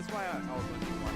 That's why I was wondering why.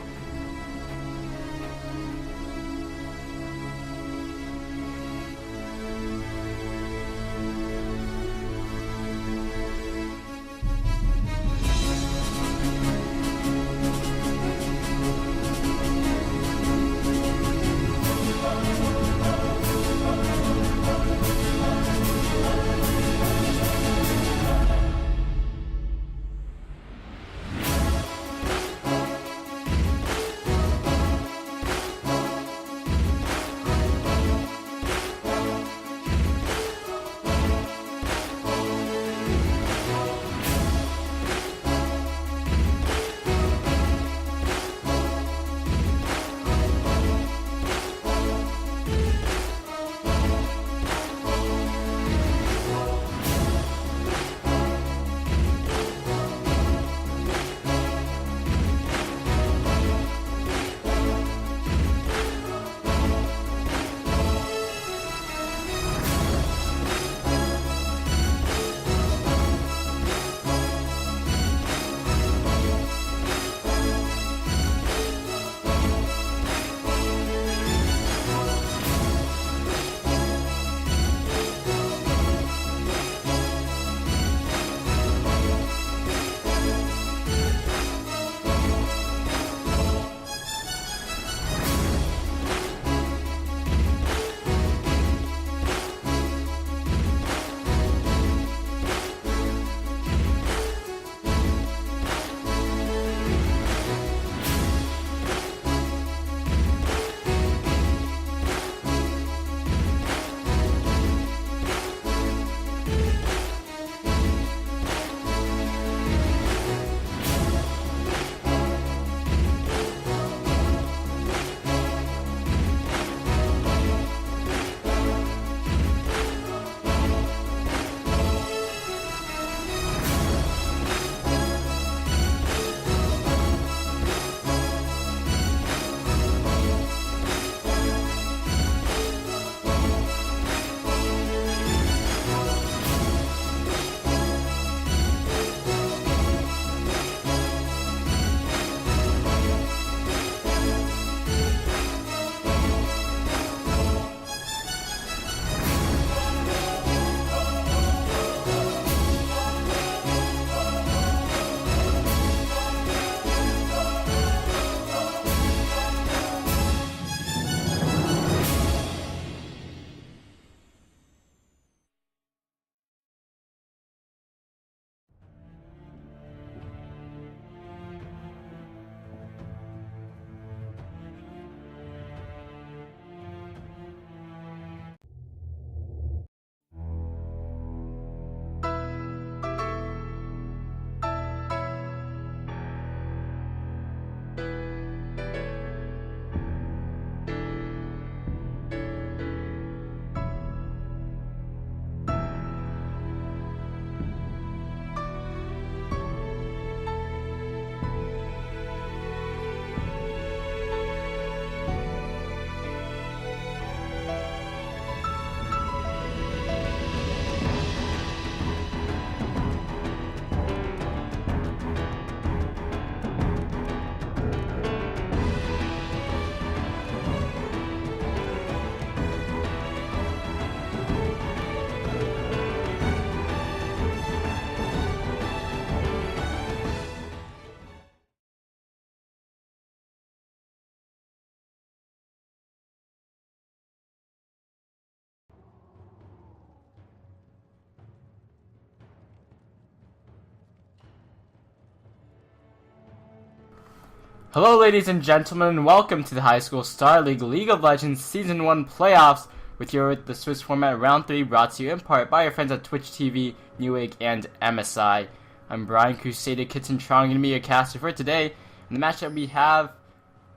Hello ladies and gentlemen, welcome to the High School Star League League of Legends Season 1 Playoffs with the Swiss format Round 3 brought to you in part by your friends at Twitch TV, Newegg, and MSI. I'm Brian Crusader Kitson Trong, going to be your caster for today. And the matchup we have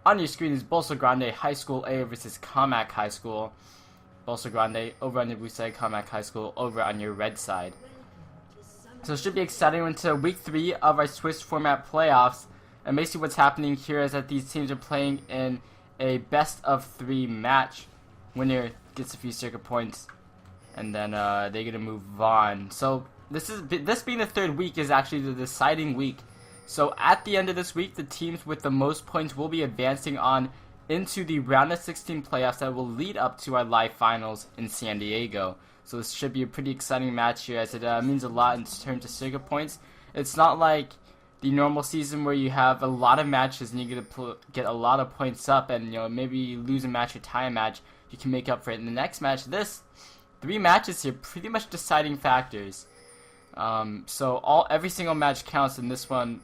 on your screen is Bolsa Grande High School A versus Commack High School. Bolsa Grande over on your blue side, Commack High School over on your red side. So it should be exciting into week 3 of our Swiss format playoffs. And basically what's happening here is that these teams are playing in a best of 3 match. Winner gets a few circuit points, and then they're gonna move on. So this being the third week is actually the deciding week So at the end of this week, the teams with the most points will be advancing on into the round of 16 playoffs that will lead up to our live finals in San Diego. So this should be a pretty exciting match here, as it means a lot in terms of circuit points. It's not like the normal season where you have a lot of matches and you get a lot of points up, and maybe you lose a match or tie a match, you can make up for it in the next match. This 3 matches here, pretty much deciding factors. So every single match counts in this one,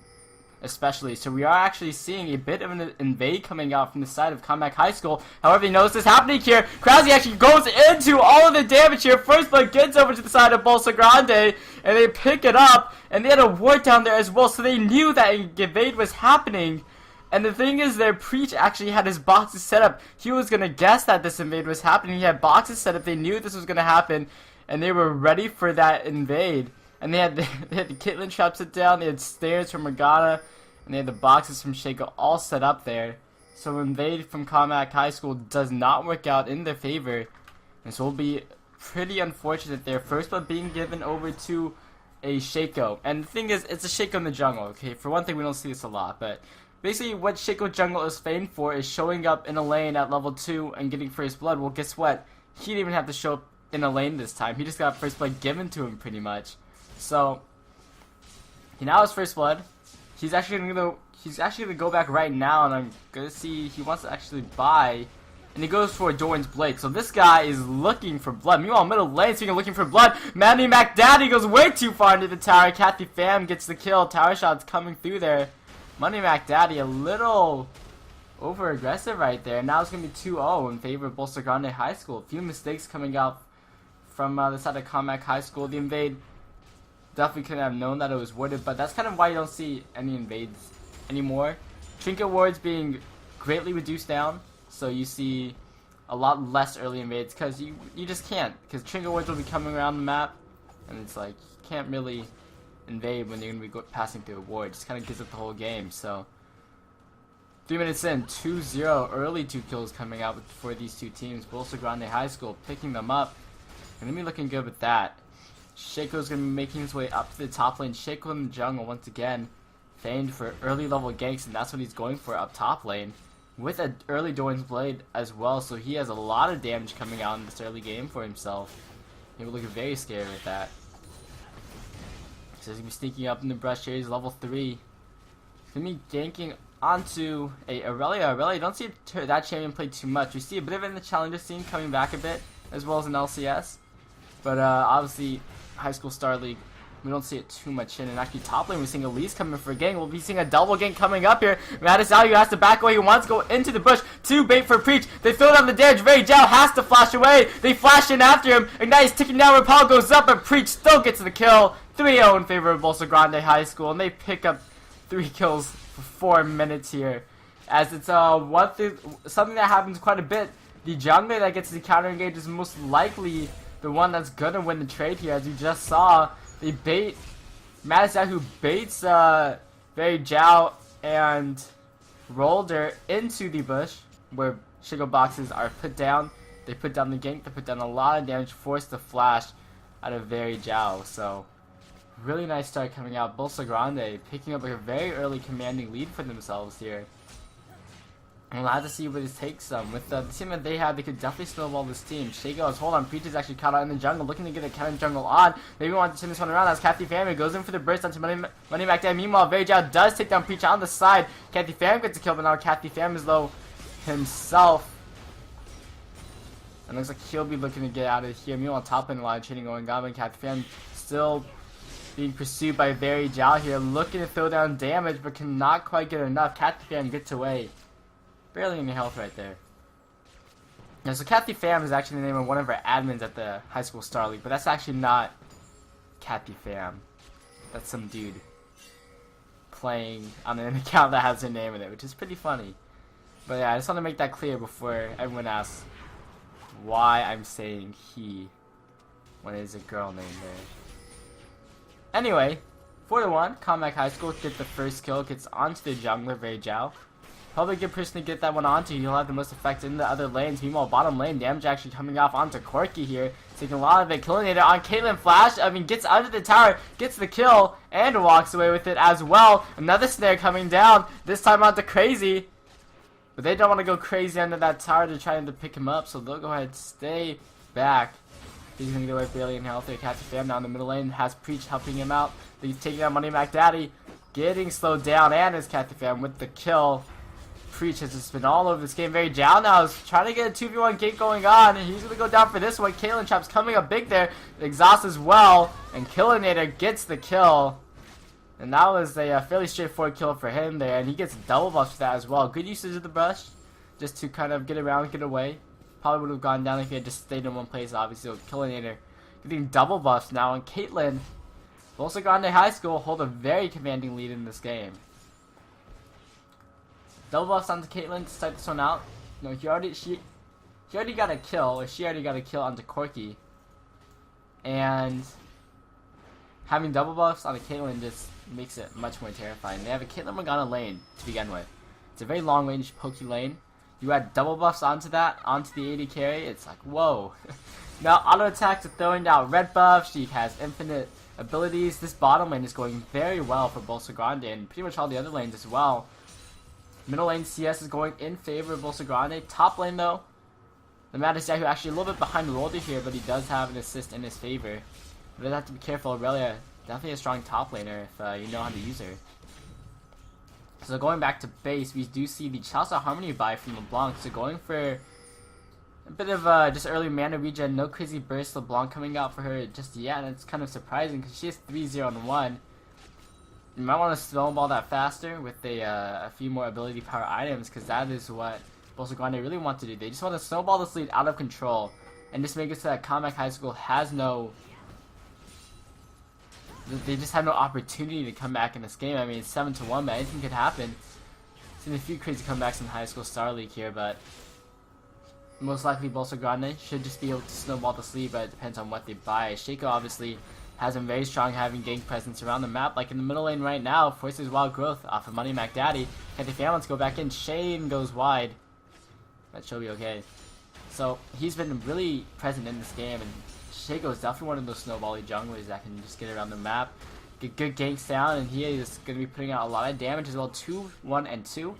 especially. So we are actually seeing a bit of an invade coming out from the side of Commack High School. However, you notice this happening here. Krause actually goes into all of the damage here. First blood gets over to the side of Bolsa Grande, and they pick it up, and they had a ward down there as well, so they knew that an invade was happening. And the thing is, their Preach actually had his boxes set up. He was going to guess that this invade was happening. He had boxes set up. They knew this was going to happen, and they were ready for that invade. And they had the Caitlyn trap set down, they had stairs from Morgana, and they had the boxes from Shaco all set up there. So invade from Commack High School does not work out in their favor. And so it will be pretty unfortunate there. First blood being given over to a Shaco. And the thing is, it's a Shaco in the jungle, okay? For one thing, we don't see this a lot, but basically what Shaco jungle is famed for is showing up in a lane at level 2 and getting first blood. Well, guess what? He didn't even have to show up in a lane this time. He just got first blood given to him pretty much. So he now has first blood. He's actually gonna go back right now, and I'm gonna see he wants to actually buy, and he goes for Doran's Blade. So this guy is looking for blood. Meanwhile, middle lane, speaking of looking for blood, Manny McDaddy goes way too far into the tower. Kathy Pham gets the kill. Tower shots coming through there. Money McDaddy a little over aggressive right there. Now it's gonna be 2-0 in favor of Bolsa Grande High School. A few mistakes coming out from the side of Commack High School. The invade definitely couldn't have known that it was warded, but that's kind of why you don't see any invades anymore. Trinket wards being greatly reduced down, so you see a lot less early invades, because you just can't, because trinket wards will be coming around the map, and it's like you can't really invade when you're going to be passing through a ward. It just kind of gives up the whole game. So 3 minutes in, 2-0, early 2 kills coming out for these two teams. Bolsa Grande High School picking them up. Going to be looking good with that. Shaco's going to be making his way up to the top lane. Shaco in the jungle once again, famed for early level ganks, and that's what he's going for up top lane. With an early Doran's Blade as well, so he has a lot of damage coming out in this early game for himself. He will look very scary with that. So he's going to be sneaking up in the brush here. He's level 3. He's going to be ganking onto a Aurelia. Aurelia, don't see that champion play too much. We see a bit of it in the challenger scene coming back a bit, as well as in LCS. But obviously, High School Star League, we don't see it too much in. And actually, top lane, we're seeing Elise coming for a gank. We'll be seeing a double gank coming up here. Matisalio has to back away. He wants to go into the bush. 2 bait for Preach. They throw down the damage. Very Jao has to flash away. They flash in after him. Ignite is ticking down. Repel goes up, but Preach still gets the kill. 3-0 in favor of Bolsa Grande High School. And they pick up 3 kills for 4 minutes here. As it's something that happens quite a bit. The jungler that gets the counter engage is most likely the one that's gonna win the trade here. As you just saw, they bait Matisalio, who baits Very Jao and Rolder into the bush where Shigo boxes are put down. They put down the gank, they put down a lot of damage, force the flash out of Very Jao. So really nice start coming out. Bolsa Grande picking up a very early commanding lead for themselves here. And we'll have to see what it takes them. With the team that they have, they could definitely snowball this team. Shaco is, hold on, Preach is actually caught out in the jungle, looking to get a counter jungle on. Maybe we want to turn this one around as Kathy Pham goes in for the burst onto Money McDaddy. Meanwhile, Very Jao does take down Preach on the side. Kathy Pham gets a kill, but now Kathy Pham is low himself. And looks like he'll be looking to get out of here. Meanwhile, top lane, a lot of trading going on, but Kathy Pham still being pursued by Very Jao here, looking to throw down damage, but cannot quite get enough. Kathy Pham gets away. Barely any health right there. Yeah, so Kathy Pham is actually the name of one of our admins at the High School Star League, but that's actually not Kathy Pham. That's some dude playing on an account that has her name in it, which is pretty funny. But yeah, I just want to make that clear before everyone asks why I'm saying he when there's a girl name there. Anyway, 4-1, Commack High School gets the first kill, gets onto the jungler, Very Jao. Probably a good person to get that one onto. He'll have the most effect in the other lanes. Meanwhile, bottom lane, damage actually coming off onto Corky here. Taking a lot of it. Killing it on Caitlyn Flash. I mean, gets under the tower, gets the kill, and walks away with it as well. Another snare coming down. This time onto Crazy. But they don't want to go crazy under that tower to try to pick him up. So they'll go ahead and stay back. He's going to get away barely in health. Catch a fam down the middle lane. Has Preach helping him out. He's taking out Money Mac Daddy. Getting slowed down. And is Cathy Fam with the kill. Preach has just been all over this game. Very down now. He's trying to get a 2v1 gate going on. And he's going to go down for this one. Caitlyn Trap's coming up big there. Exhaust as well. And Killinator gets the kill. And that was a fairly straightforward kill for him there. And he gets double buffs for that as well. Good usage of the brush. Just to kind of get around, get away. Probably would have gone down if he had just stayed in one place, obviously. With Killinator getting double buffs now. And Caitlyn, Bolsa Grande High School, hold a very commanding lead in this game. Double buffs onto Caitlyn to start this one out. No, she already got a kill, or she already got a kill onto Corky. And having double buffs on a Caitlyn just makes it much more terrifying. They have a Caitlyn Morgana lane to begin with. It's a very long range pokey lane. You add double buffs onto that, onto the AD carry, it's like, whoa. Now auto attacks are throwing down red buff, she has infinite abilities. This bottom lane is going very well for Bolsa Grande, and pretty much all the other lanes as well. Middle lane CS is going in favor of Bolsa Grande. Top lane though, the Mad is Yahoo actually a little bit behind Rolder here, but he does have an assist in his favor. But you have to be careful. Aurelia, definitely a strong top laner if you know how to use her. So going back to base, we do see the Chelsea Harmony buy from LeBlanc. So going for a bit of just early mana regen, no crazy burst LeBlanc coming out for her just yet, and it's kind of surprising because she has 3-0 and 1. You might want to snowball that faster with a few more ability power items, because that is what Bolsa Grande really want to do. They just want to snowball this lead out of control and just make it so that Commack High School has no... They just have no opportunity to come back in this game. I mean, it's 7-1, but anything could happen. Seen a few crazy comebacks in High School Star League here, but most likely Bolsa Grande should just be able to snowball this lead, but it depends on what they buy. Shaco obviously has been very strong, having gank presence around the map, like in the middle lane right now. Forces Wild Growth off of Money Mac Daddy. Can the fan wants to go back in. Shane goes wide. That should be okay. So he's been really present in this game, and Shaco is definitely one of those snowbally junglers that can just get around the map, get good ganks down, and he is going to be putting out a lot of damage as well. 2, 1, and 2.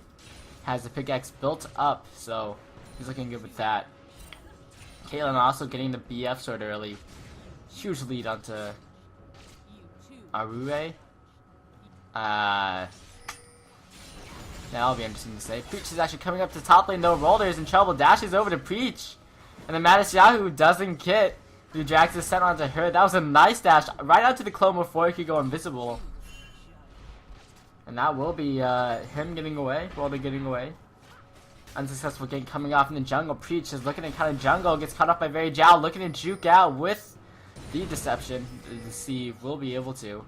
Has the pickaxe built up, so he's looking good with that. Caitlyn also getting the BF sword early. Huge lead onto Arue. That'll be interesting to say. Preach is actually coming up to top lane though. Rolder is in trouble. Dashes over to Preach. And then Mattis Yahoo doesn't get the Drax is sent onto her. That was a nice dash right out to the clone before he could go invisible. And that will be him getting away. Rolder getting away. Unsuccessful gank coming off in the jungle. Preach is looking at kind of jungle. Gets caught up by Very Jow. Looking to juke out with the deception. The deceive will be able to.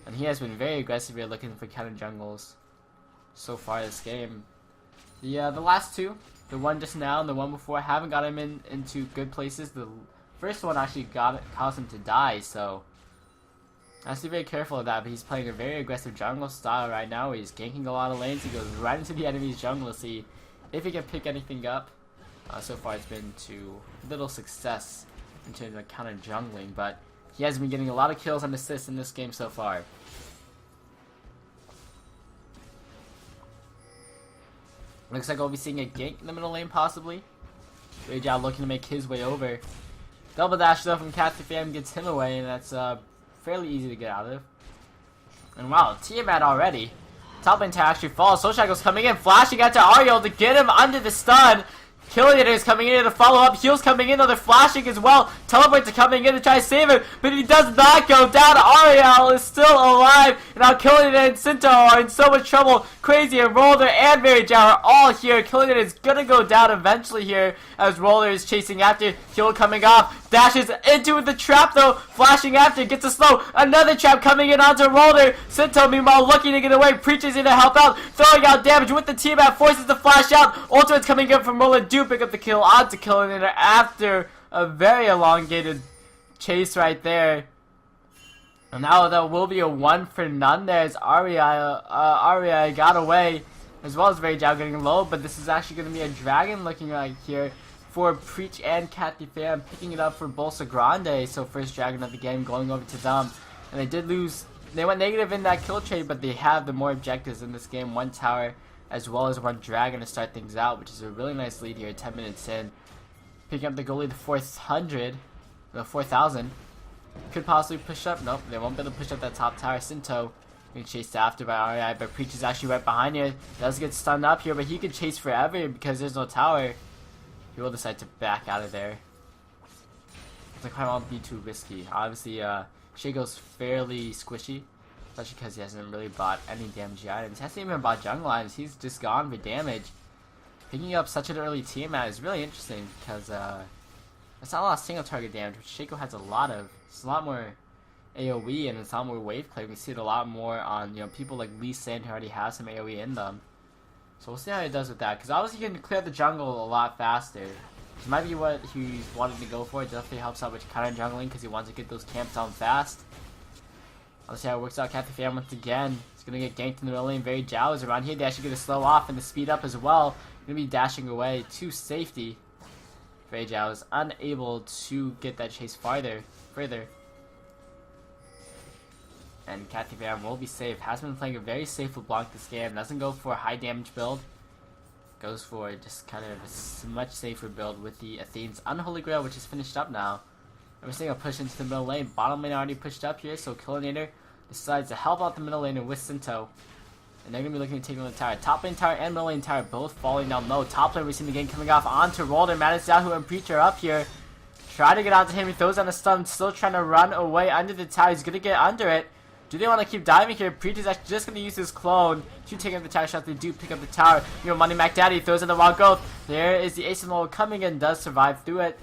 And he has been very aggressive here looking for counter jungles so far this game. The last two, the one just now and the one before, haven't got him into good places. The first one actually caused him to die, so I have to be very careful of that. But he's playing a very aggressive jungle style right now. He's ganking a lot of lanes. He goes right into the enemy's jungle to see if he can pick anything up. So far it's been to little success in terms of counter jungling, but he has been getting a lot of kills and assists in this game so far. Looks like we'll be seeing a gank in the middle lane possibly. Very Job looking to make his way over. Double dash though from Cathy Fam gets him away, and that's fairly easy to get out of. And wow, Tiamat already. Top lane to actually falls. Soul Shackle's coming in, flashing out to Ariel to get him under the stun. Killian is coming in to follow up. Heals coming in, though they're flashing as well. Teleport to coming in to try to save him, but he does not go down. Ariel is still alive, and now Killian and Sinto are in so much trouble. Crazy and Roller and Mary Jo are all here. Killian is gonna go down eventually here as Roller is chasing after. Heal coming off, dashes into the trap though, flashing after, gets a slow. Another trap coming in onto Roller. Sinto meanwhile looking to get away. Preaches in to help out, throwing out damage with the team out, forces the flash out. Ultimate's coming in from Roller. Do pick up the kill onto Killian after a very elongated chase right there. And now there will be a 1 for none there as Aria got away. as well as Very Jow getting low, but this is actually going to be a dragon looking like here for Preach and Kathy Pham, picking it up for Bolsa Grande. So first dragon of the game going over to them, and they did lose. They went negative in that kill trade, but they have the more objectives in this game. 1 tower as well as 1 dragon to start things out, which is a really nice lead here. 10 minutes in, picking up the goalie, the 4,000. Could possibly push up. Nope, they won't be able to push up that top tower. Sinto being chased after by RI, but Preach is actually right behind here. Does get stunned up here, but he could chase forever because there's no tower. He will decide to back out of there. It's like, I don't want to be too risky. Obviously, Shago's fairly squishy, especially because he hasn't really bought any damage items. He hasn't even bought jungle items. He's just gone for damage. Picking up such an early team out is really interesting because it's not a lot of single target damage, which Shaco has a lot of. It's a lot more AoE and it's a lot more wave play. We can see it a lot more on people like Lee Sin who already have some AoE in them. So we'll see how he does with that, because obviously he can clear the jungle a lot faster. This might be what he's wanting to go for. It definitely helps out with counter jungling because he wants to get those camps down fast. Let's see how it works out. Kathy Pham once again. He's going to get ganked in the middle lane. Very Jow is around here. They actually going to slow off and to speed up as well. Going to be dashing away to safety. Very Jow is unable to get that chase further. And Kathy Pham will be safe. Has been playing a very safe LeBlanc this game. Doesn't go for a high damage build. Goes for just kind of a much safer build with the Athene's Unholy Grail, which is finished up now. And we're seeing a push into the middle lane. Bottom lane already pushed up here, so Killinator decides to help out the middle lane with Sinto. And they're going to be looking to take on the tower. Top lane tower and middle lane tower both falling down low. Top lane, we're seeing the game coming off onto Rolder. Madness Yahoo and Preacher up here. Try to get out to him. He throws on a stun. Still trying to run away under the tower. He's going to get under it. Do they want to keep diving here? Preacher's actually just going to use his clone to take up the tower shot. They do pick up the tower. Money Mac Daddy throws in the wild growth. There is the Ace of LoL coming in. Does survive through it.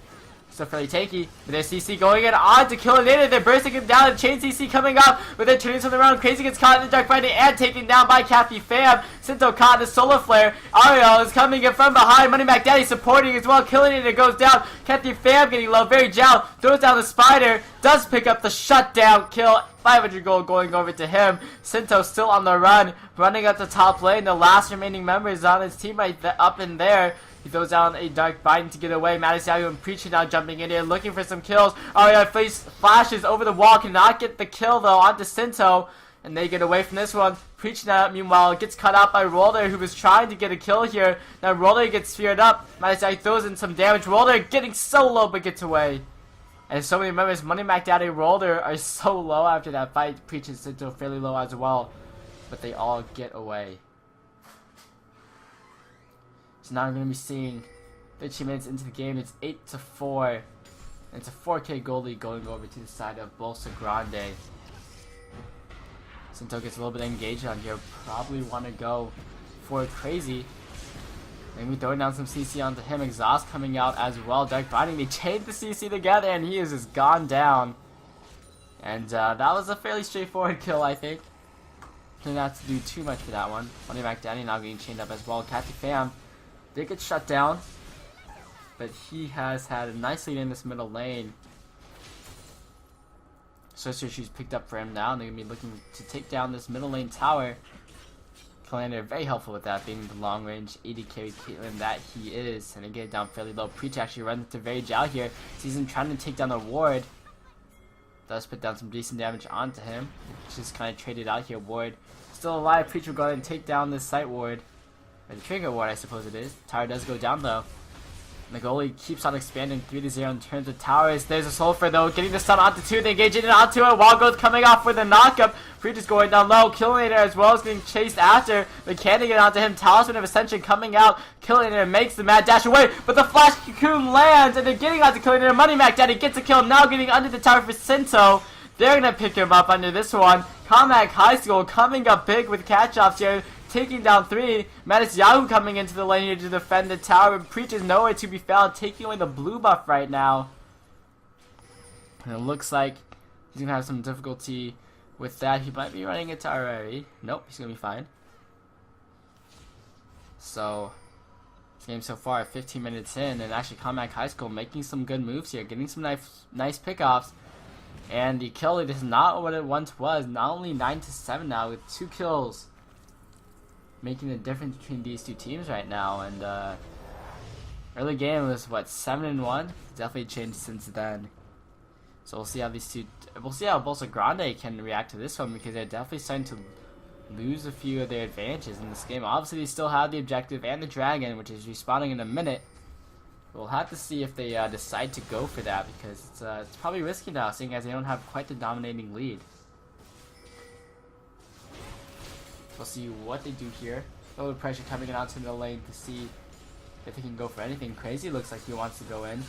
Still fairly tanky. But there's CC going in on to kill Nader. They're bursting him down. Chain CC coming up. But they're turning something around. Crazy gets caught in the dark fighting and taken down by Kathy Pham. Sinto caught in the solar flare. Ariel is coming in from behind. Money Mac Daddy supporting as well. Killing it. It goes down. Kathy Pham getting low. Very Jow throws down the spider. Does pick up the shutdown kill. 500 gold going over to him. Sinto still on the run. Running up the top lane. The last remaining members on his team right up in there. He throws down a Dark Biting to get away. Madness Yahoo and Preacher now jumping in here, looking for some kills. Face flashes over the wall, cannot get the kill though onto Sinto. And they get away from this one. Preacher now, meanwhile, gets cut out by Roller, who was trying to get a kill here. Now Roller gets speared up. Madness Yahoo throws in some damage. Roller getting so low but gets away. And so many members, Money Mac Daddy, Roller are so low after that fight. Preacher and Sinto fairly low as well. But they all get away. So now we're going to be seeing 15 minutes into the game. It's 8-4. And it's a 4K goalie going over to the side of Bolsa Grande. Sinto gets a little bit engaged on here. Probably want to go for crazy. And we throwing down some CC onto him. Exhaust coming out as well. Dark Biting. They chained the CC together and he is just gone down. And that was a fairly straightforward kill, I think. Didn't have to do too much for that one. Money Mac Danny now getting chained up as well. Kathy Pham did get shut down, but he has had a nice lead in this middle lane. Sorcerer Shoes picked up for him now, and they're going to be looking to take down this middle lane tower. Killinator very helpful with that, being the long range 80 carry Caitlyn that he is, and they get it down fairly low. Preach actually runs into Very Jow here. Sees him trying to take down the ward. Does put down some decent damage onto him. Just kind of traded out here. Ward still alive. Preach will go ahead and take down this site ward. Or the trigger ward, I suppose it is. Tower does go down though. And the goalie keeps on expanding 3-0 in terms of towers. There's a sulfur though, getting the stun onto 2. They engage in and onto it. Wild growth coming off with a knockup. Preach is going down low. Killinator as well as getting chased after. They can't get onto him. Talisman of Ascension coming out. Killinator makes the mad dash away, but the flash cocoon lands and they're getting onto Killinator. Money Mac Daddy gets a kill. Now getting under the tower for Sinto. They're gonna pick him up under this one. Commack High School coming up big with catch-offs here. Taking down 3. Madness Yahoo coming into the lane here to defend the tower. Preach is nowhere to be found, taking away the blue buff right now. And it looks like he's going to have some difficulty with that. He might be running a tower already. Nope, he's going to be fine. So, this game so far, 15 minutes in, and actually Commack High School making some good moves here, getting some nice pickoffs. And the kill lead is not what it once was. Not only 9-7 now with 2 kills. making the difference between these two teams right now. And early game was what, 7-1. Definitely changed since then. So we'll see how we'll see how Bolsa Grande can react to this one, because they're definitely starting to lose a few of their advantages in this game. Obviously, they still have the objective and the dragon, which is respawning in a minute. We'll have to see if they decide to go for that, because it's probably risky now, seeing as they don't have quite the dominating lead. We'll see what they do here. A little pressure coming out to the lane to see if he can go for anything crazy. Looks like he wants to go in.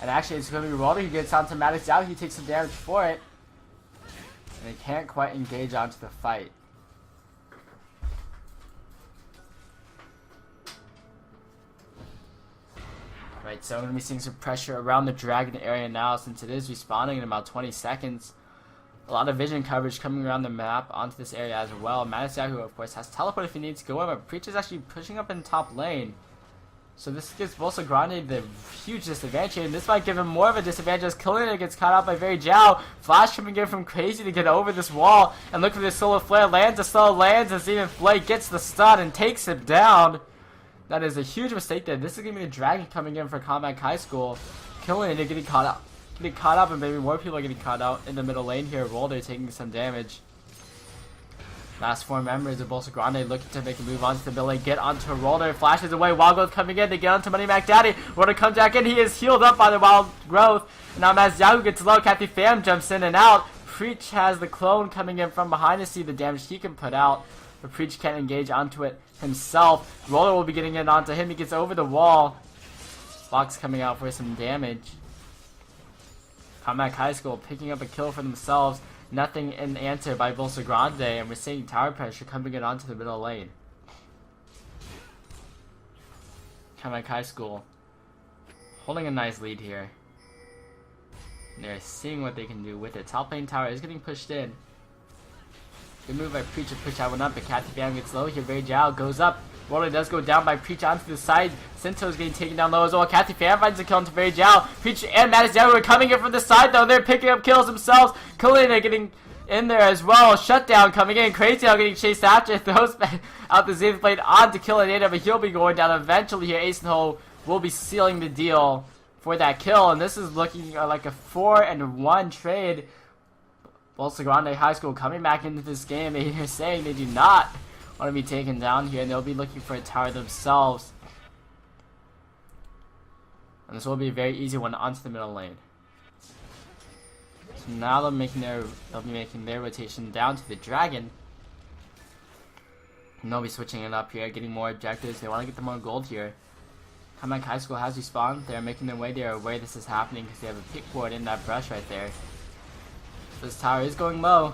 And actually, it's going to be Roller who gets onto Maddox out. He takes some damage for it. And they can't quite engage onto the fight. Right, so I'm going to be seeing some pressure around the dragon area now, since it is respawning in about 20 seconds. A lot of vision coverage coming around the map onto this area as well. Maddox, who of course has teleport if he needs to go in, but Preach is actually pushing up in top lane. So this gives Bolsa Grande the huge disadvantage, and this might give him more of a disadvantage as Killian gets caught out by Very Jiao. Flash coming in from Crazy to get over this wall, and look for this solo flare. Lands a solo, lands as even Flay gets the stun and takes him down. That is a huge mistake there. This is going to be the dragon coming in for Commack High School. Killian getting caught out. Getting caught up, and maybe more people are getting caught out in the middle lane here. Rolder taking some damage. Last 4 members of Bolsa Grande looking to make a move onto the middle lane. Get onto Rolder. Flashes away. Wild Growth coming in. They get onto Money Mac Daddy. Rolder comes back in. He is healed up by the Wild Growth. And now as Yahoo gets low, Kathy Pham jumps in and out. Preach has the clone coming in from behind to see the damage he can put out. But Preach can't engage onto it himself. Roller will be getting in onto him. He gets over the wall. Fox coming out for some damage. Commack High School picking up a kill for themselves. Nothing in answer by Bolsa Grande, and we're seeing tower pressure coming in onto the middle lane. Commack High School holding a nice lead here. And they're seeing what they can do with it. Top lane tower is getting pushed in. Good move by Preach to push out one up, but Kathy Pham gets low here. Very Jiao goes up. Roller does go down by Preach onto the side. Sinto's getting taken down low as well. Kathy Pham finds a kill into Very Jiao. Preach and Maddox are coming in from the side though. They're picking up kills themselves. Kalina getting in there as well. Shutdown coming in. Crazy out getting chased after. Throws out the Zenith Blade on to kill Anita, but he'll be going down eventually here. Ace and Ho will be sealing the deal for that kill. And this is looking like a 4-1 trade. Bolsa Grande High School coming back into this game. They're saying they do not want to be taken down here, and they'll be looking for a tower themselves. And this will be a very easy one onto the middle lane. So now they'll be making their rotation down to the dragon. And they'll be switching it up here, getting more objectives. They want to get the more gold here. Commack High School has respawned. They're making their way. They are aware this is happening because they have a pick board in that brush right there. This tower is going low,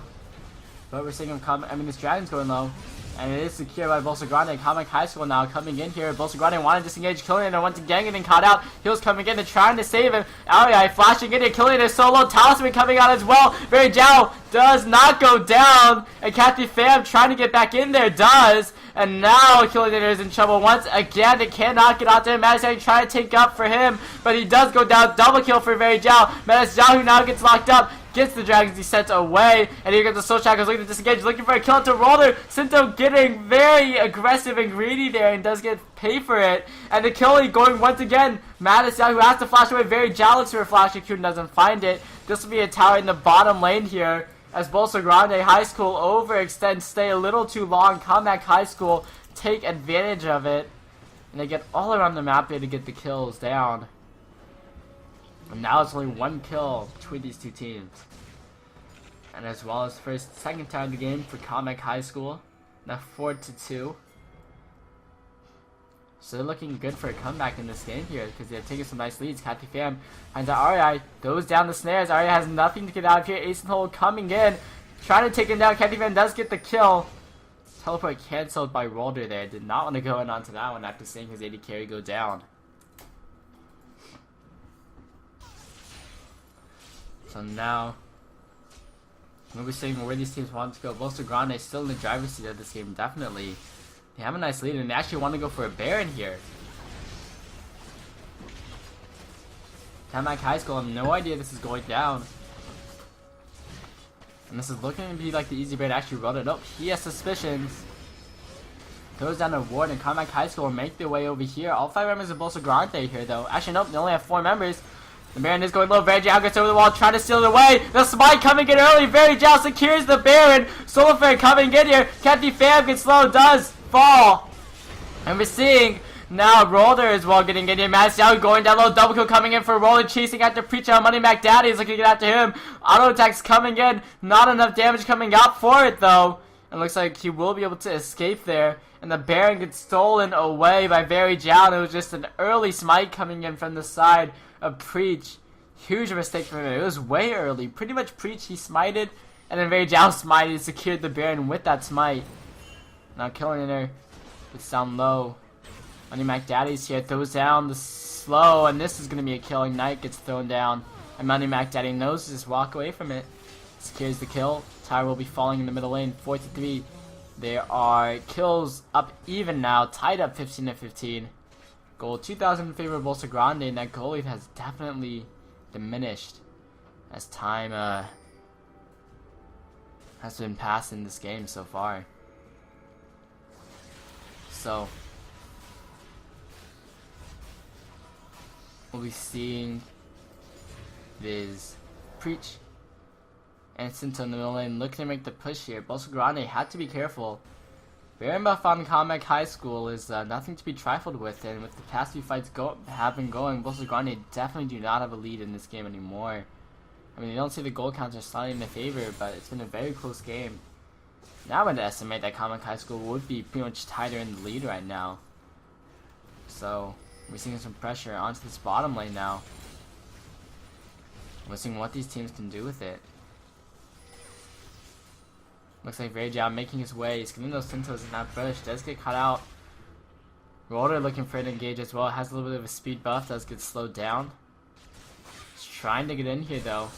but we're seeing him come. I mean, this dragon's going low, and it is secured by Bolsa Grande. Commack High School now coming in here. Bolsa Grande wanted to disengage, Killian, and went to gang getting caught out. Heels coming in, they're trying to save him. Aoi flashing in here, Killian is solo. Talisman coming out as well. Very Jiao does not go down, and Kathy Pham trying to get back in there does. And now Killian is in trouble once again. They cannot get out there. Madison trying to take up for him, but he does go down. Double kill for Very Jiao. Madison who now gets locked up. Gets the Dragon's Descent away, and here comes the Soul Shackles looking to disengage, looking for a kill to Roller. Sinto getting very aggressive and greedy there, and does get paid for it. And the kill going once again. Madison who has to flash away. Very Jiao looks for a flash, and doesn't find it. This will be a tower in the bottom lane here, as Bolsa Grande High School overextend, stay a little too long. Commack High School take advantage of it, and they get all around the map here to get the kills down. And now it's only 1 kill between these two teams. And as well as second time of the game for Commack High School. Now 4-2. So they're looking good for a comeback in this game here, because they're taking some nice leads. Kathy Pham finds out Aria, goes down the snares. Aria has nothing to get out of here. Ace and Hole coming in, trying to take him down. Kathy Pham does get the kill. Teleport cancelled by Rolder there. Did not want to go in onto that one after seeing his AD carry go down. So now we'll be seeing where these teams want to go. Bolsa Grande is still in the driver's seat of this game, definitely. They have a nice lead, and they actually want to go for a Baron here. Commack High School have no idea this is going down. And this is looking to be like the easy Baron actually wrote it up. He has suspicions. Goes down to Ward, and Commack High School will make their way over here. All 5 members of Bolsa Grande here, though. Actually, nope, they only have 4 members. The Baron is going low. Very Jow gets over the wall, trying to steal it away. The Smite coming in early. Very Jow secures the Baron. Solarfare coming in here. Kathy Fam gets slow, does fall. And we're seeing now Roller as well getting in here. Mass Young going down low. Double kill coming in for Roller, chasing after Preacher. Money Mac Daddy is looking to get after him. Auto attacks coming in. Not enough damage coming out for it, though. It looks like he will be able to escape there. And the Baron gets stolen away by Very Jow. It was just an early smite coming in from the side of Preach. Huge mistake from him. It was way early. Pretty much Preach, he smited. And then Very Jow smited, secured the Baron with that smite. Now killing her. Gets down low. Money Mac Daddy's here. Throws down the slow. And this is going to be a killing. Knight gets thrown down. And Money Mac Daddy knows to just walk away from it. Secures the kill. Tower will be falling in the middle lane. 4-3. There are kills up even now. Tied up 15-15. Goal 2,000 in favor of Bolsa Grande. And that goal lead has definitely diminished as time has been passed in this game so far. So we'll be seeing this Preach and Sinto in the middle lane looking to make the push here. Bolsa Grande had to be careful. Baron buff on Commack High School is nothing to be trifled with, and with the past few fights have been going, Bolsa Grande definitely do not have a lead in this game anymore. I mean, you don't see the goal counter slightly in their favor, but it's been a very close game. Now I'm going to estimate that Commack High School would be pretty much tighter in the lead right now. So we're seeing some pressure onto this bottom lane now. We're seeing what these teams can do with it. Looks like Very Jow making his way. He's getting those Sintos in that bush. Does get caught out. Roller looking for an engage as well. Has a little bit of a speed buff. Does get slowed down. He's trying to get in here though.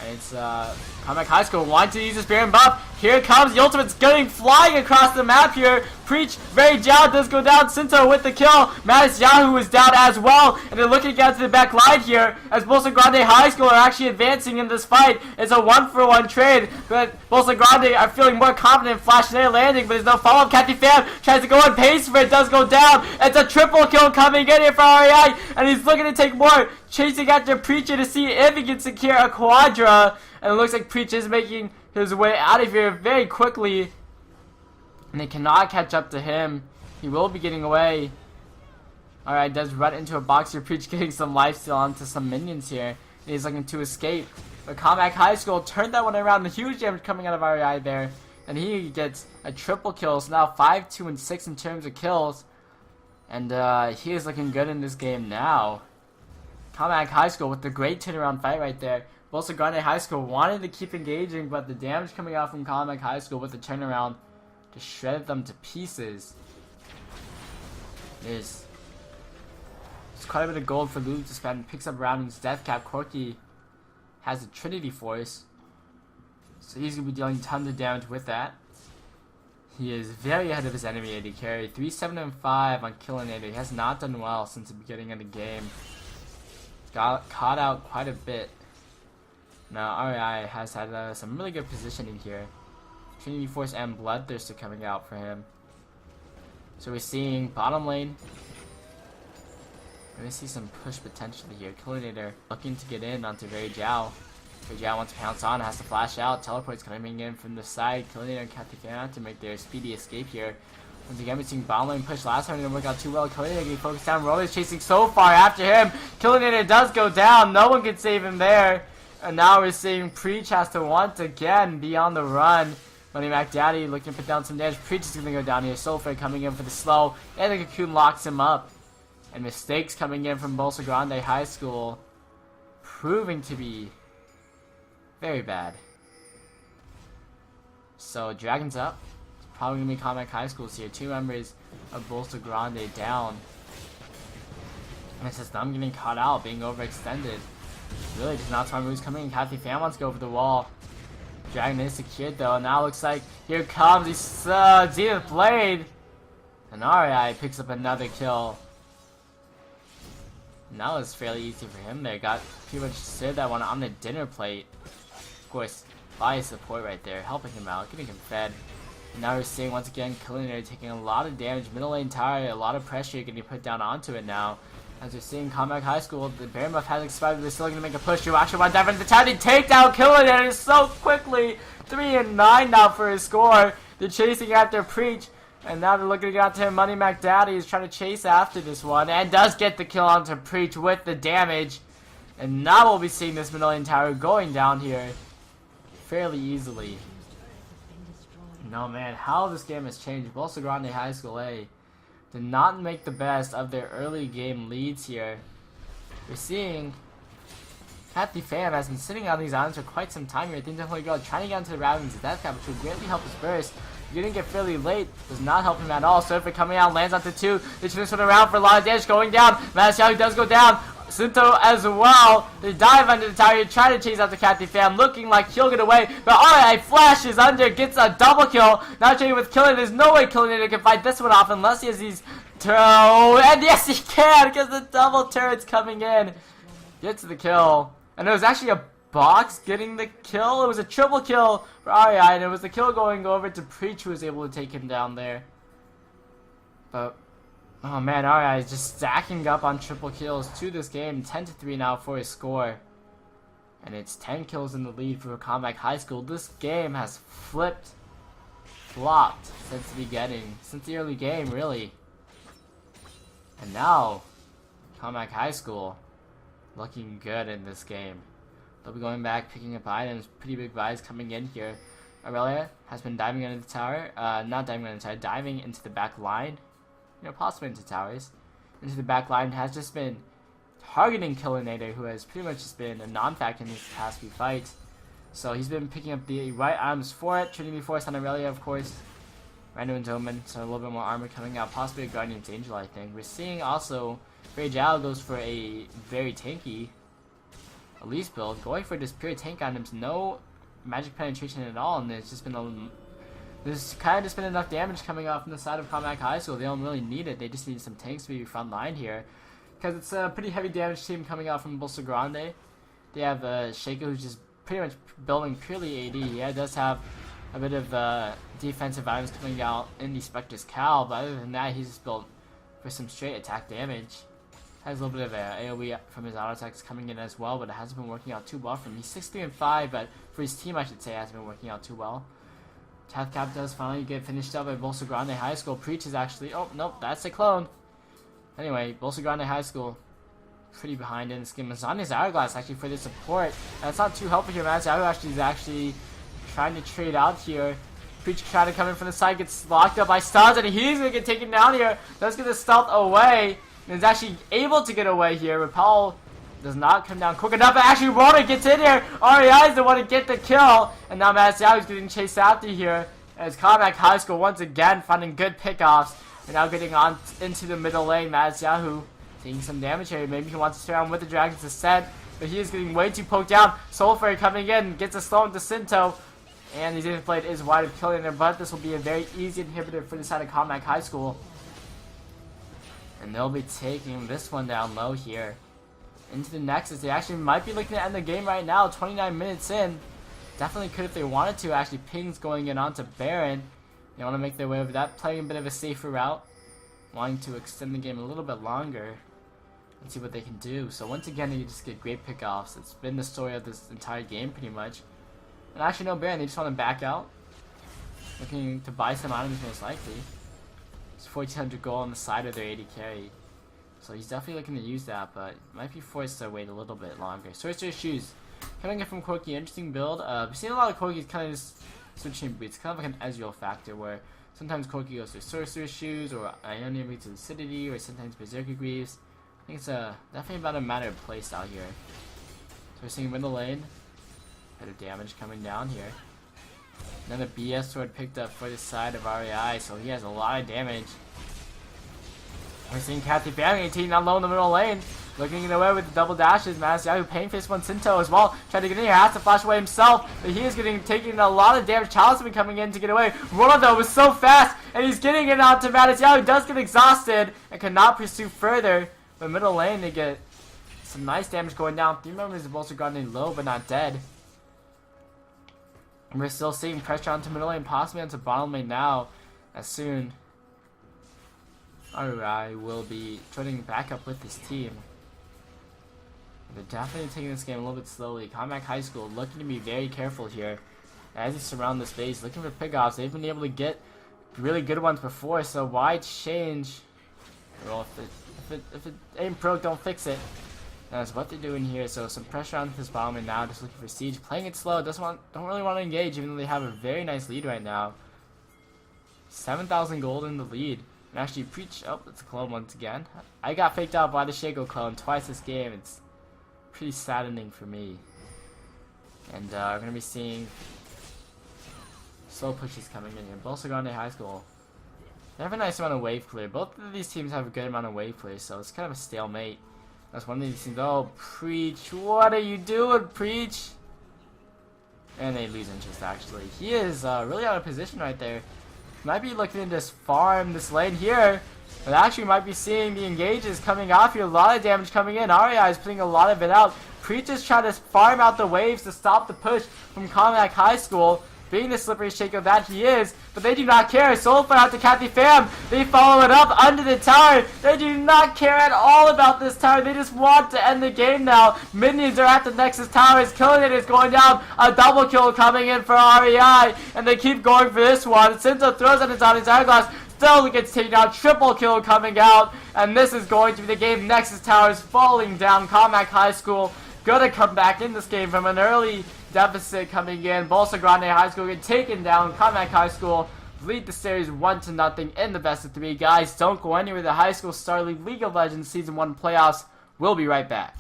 And it's Commack High School wanting to use this Baron buff. Here it comes. The ultimate's going flying across the map here. Preach. Very Jow does go down. Sinto with the kill. Mattis Yahoo is down as well. And they're looking to get out to the back line here as Bolsa Grande High School are actually advancing in this fight. It's a 1-for-1 trade. But Bolsa Grande are feeling more confident in Flash their landing. But there's no follow-up. Kathy Fam tries to go on pace for it. Does go down. It's a triple kill coming in here for REI. And he's looking to take more. Chasing after Preacher to see if he can secure a Quadra. And it looks like Preach is making his way out of here very quickly. And they cannot catch up to him. He will be getting away. Alright, does run into a box here. Preach getting some lifesteal onto some minions here. And he's looking to escape. But Commack High School turned that one around. The huge damage coming out of REI there. And he gets a triple kill. So now 5-2-6 in terms of kills. And he is looking good in this game now. Commack High School with the great turnaround fight right there. Bolsa Grande High School wanted to keep engaging, but the damage coming out from Commack High School with the turnaround just shredded them to pieces. There's quite a bit of gold for Lulu to spend. Picks up Rounding's Death Cap. Corky has a Trinity Force, so he's going to be dealing tons of damage with that. He is very ahead of his enemy AD carry. 3-7-5 on Killinator. He has not done well since the beginning of the game. Got caught out quite a bit. Now REI has had some really good positioning here. Trinity Force and Bloodthirster coming out for him. So we're seeing bottom lane. We're going to see some push potentially here. Killinator looking to get in onto Very Jow. Very Jow wants to pounce on, has to flash out. Teleport's coming in from the side. Killinator and Kathy Fam to make their speedy escape here. Once again, we're seeing bottom lane push. Last time it didn't work out too well. Killinator getting focused down. Roller's chasing so far after him. Killinator does go down. No one can save him there. And now we're seeing Preach has to once again be on the run. Money Mac Daddy looking to put down some damage. Preach is going to go down here. Soulfare coming in for the slow. And the Cocoon locks him up. And mistakes coming in from Bolsa Grande High School. Proving to be very bad. So Dragon's up. It's probably going to be Commack High Schools here. 2 members of Bolsa Grande down. And it's just them getting caught out, being overextended. Really does not time moves coming in. Kathy Fam wants to go over the wall. Dragon is secured though. Now looks like here comes the Zenith Blade. And REI picks up another kill. And that was fairly easy for him there. Got pretty much served that one on the dinner plate. Of course, by support right there, helping him out, getting him fed. And now we're seeing once again Killian taking a lot of damage. Middle lane tower, a lot of pressure getting put down onto it now. As we're seeing Commack High School, the Baron buff has expired, but they're still going to make a push. You actually want to dive into the tower to take down Killian so quickly. 3-9 now for his score. They're chasing after Preach. And now they're looking to get out to him. Money Mac Daddy is trying to chase after this one. And does get the kill onto Preach with the damage. And now we'll be seeing this middle lane tower going down here fairly easily. No man, how this game has changed. Bolsa Grande High School A did not make the best of their early game leads here. We're seeing Kathy Pham has been sitting on these islands for quite some time here. Things definitely go trying to get onto the Ravens' death cap, which would greatly help his burst. Getting it fairly late does not help him at all. Surfer coming out, lands onto 2. They turn this one around for a lot of damage going down. Masiahu does go down. Sinto as well. They dive under the tower, try to chase out the Kathy Pham, looking like he'll get away. But alright, flashes under, gets a double kill. Now trading with Killian. There's no way Killian can fight this one off unless he has these and yes, he can, because the double turrets coming in. Gets the kill. And it was actually a box getting the kill. It was a triple kill for REI, and it was the kill going over to Preach, who was able to take him down there. But oh man, REI is just stacking up on triple kills to this game. 10-3 now for his score. And it's 10 kills in the lead for Commack High School. This game has flopped since the beginning. Since the early game, really. And now, Commack High School looking good in this game. They'll be going back, picking up items. Pretty big buys coming in here. Aurelia has been diving into the tower. Not diving into the tower, diving into the back line. You know, possibly into towers. Into the back line, has just been targeting Killinator, who has pretty much just been a non-factor in these past few fights. So he's been picking up the right items for it. Trinity Force on Aurelia, of course. Random Endowment, so a little bit more armor coming out. Possibly a Guardian's Angel, I think. We're seeing also Ragel goes for a very tanky Elise build, going for this pure tank items, no magic penetration at all, and there's just been there's kind of just been enough damage coming out from the side of Commack High School. They don't really need it. They just need some tanks to be front line here, because it's a pretty heavy damage team coming out from Bolsa Grande. They have Shaker, who's just pretty much building purely AD. Yeah, does have a bit of defensive items coming out in the Spectre's Cal, but other than that, he's just built for some straight attack damage. Has a little bit of AoE from his auto attacks coming in as well, but it hasn't been working out too well for him. He's 6-3-5, but for his team, I should say, it hasn't been working out too well. Death Cap does finally get finished up at Bolsa Grande High School. Preach is actually, oh nope, that's a clone. Anyway, Bolsa Grande High School pretty behind in this game. Mazania's Hourglass actually for the support. That's not too helpful here. Mazania's is actually trying to trade out here. Preach trying to come in from the side, gets locked up by stuns, and he's gonna get taken down here. Does get the stealth away. And is actually able to get away here, but Powell does not come down quick enough. But actually, Rona gets in here. REI is the one to get the kill, and now Masiahu is getting chased after here. As Commack High School once again finding good pickoffs, and now getting on into the middle lane. Masiahu taking some damage here. Maybe he wants to stay around with the Dragon's Ascent, but he is getting way too poked down. Soulfairy coming in, gets a slow into Sinto, and his blade is wide of killing there. But this will be a very easy inhibitor for the side of Commack High School. And they'll be taking this one down low here. Into the Nexus. They actually might be looking to end the game right now. 29 minutes in. Definitely could if they wanted to. Actually, Ping's going in onto Baron. They want to make their way over that. Playing a bit of a safer route. Wanting to extend the game a little bit longer. And see what they can do. So once again, you just get great pickoffs. It's been the story of this entire game pretty much. And actually, no Baron. They just want to back out. Looking to buy some items most likely. 1400 gold on the side of their 80 carry. So he's definitely looking to use that, but might be forced to wait a little bit longer. Sorcerer's Shoes. Coming in from Corki, interesting build. We've seen a lot of Corkis kind of just switching boots. Kind of like an Ezreal factor where sometimes Corki goes to Sorcerer's Shoes or Ionia beats Lucidity or sometimes Berserker Greaves. I think it's definitely about a matter of playstyle here. So we're seeing middle lane. Bit of damage coming down here. Another BS sword picked up for the side of REI, so he has a lot of damage. We're seeing Kathy Pham taking down low in the middle lane. Looking it away with the double dashes. Masiahu Pain Face one Sinto as well. Trying to get in here, has to flash away himself. But he is taking a lot of damage. Chalice has been coming in to get away. Ronaldo was so fast, and he's getting it onto Masiahu. He does get exhausted and cannot pursue further. But middle lane, they get some nice damage going down. 3 members of Bolsa Grande low, but not dead. We're still seeing pressure onto middle lane, possibly onto bottom lane now, as soon RI will be joining back up with his team. They're definitely taking this game a little bit slowly. Commack High School looking to be very careful here as they surround this base, looking for pick-offs. They've been able to get really good ones before, so why change? Well, if it ain't broke, don't fix it. That's what they're doing here. So some pressure on this bottom lane now, just looking for Siege, playing it slow. Don't really want to engage, even though they have a very nice lead right now. 7,000 gold in the lead. And actually, Preach. Oh, it's a clone once again. I got faked out by the Shaco clone twice this game. It's pretty saddening for me. And we're gonna be seeing slow pushes coming in here. Bolsa, Grande High School. They have a nice amount of wave clear. Both of these teams have a good amount of wave clear, so it's kind of a stalemate. That's one of these teams. Oh, Preach, what are you doing, Preach? And they lose interest, actually. He is really out of position right there. Might be looking to just farm this lane here. But actually might be seeing the engages coming off here. A lot of damage coming in. REI is putting a lot of it out. Preach is trying to farm out the waves to stop the push from Commack High School. Being the slippery shaker that he is, but they do not care. Soulfire out to Kathy Pham. They follow it up under the tower. They do not care at all about this tower. They just want to end the game now. Minions are at the Nexus towers. Killing it is going down. A double kill coming in for REI, and they keep going for this one. Sinzo throws at his on his hourglass. Still gets taken out. Triple kill coming out, and this is going to be the game. Nexus towers falling down. Commack High School gonna come back in this game from an early deficit coming in. Bolsa, Grande High School get taken down. Commack High School lead the series 1-0 in the best of 3. Guys, don't go anywhere. The High School Star League of Legends Season 1 playoffs. We'll be right back.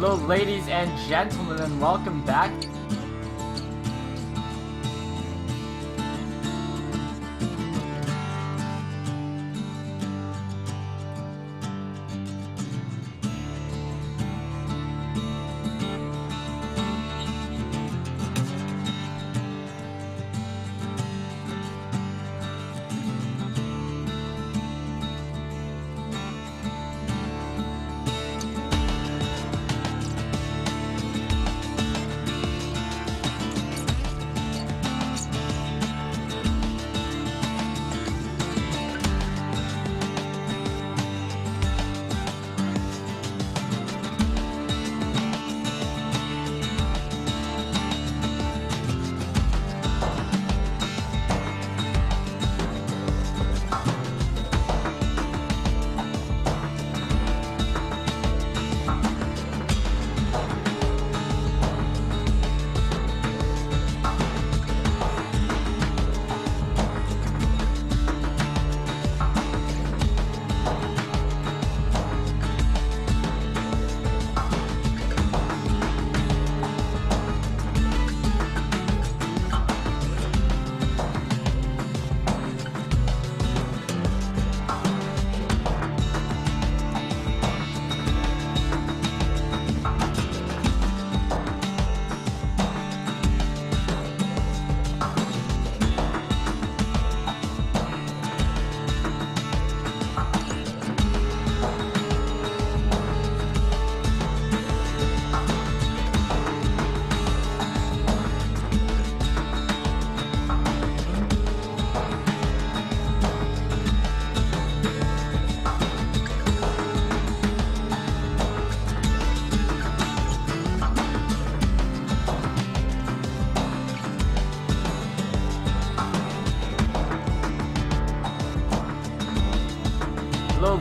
Hello ladies and gentlemen, and welcome back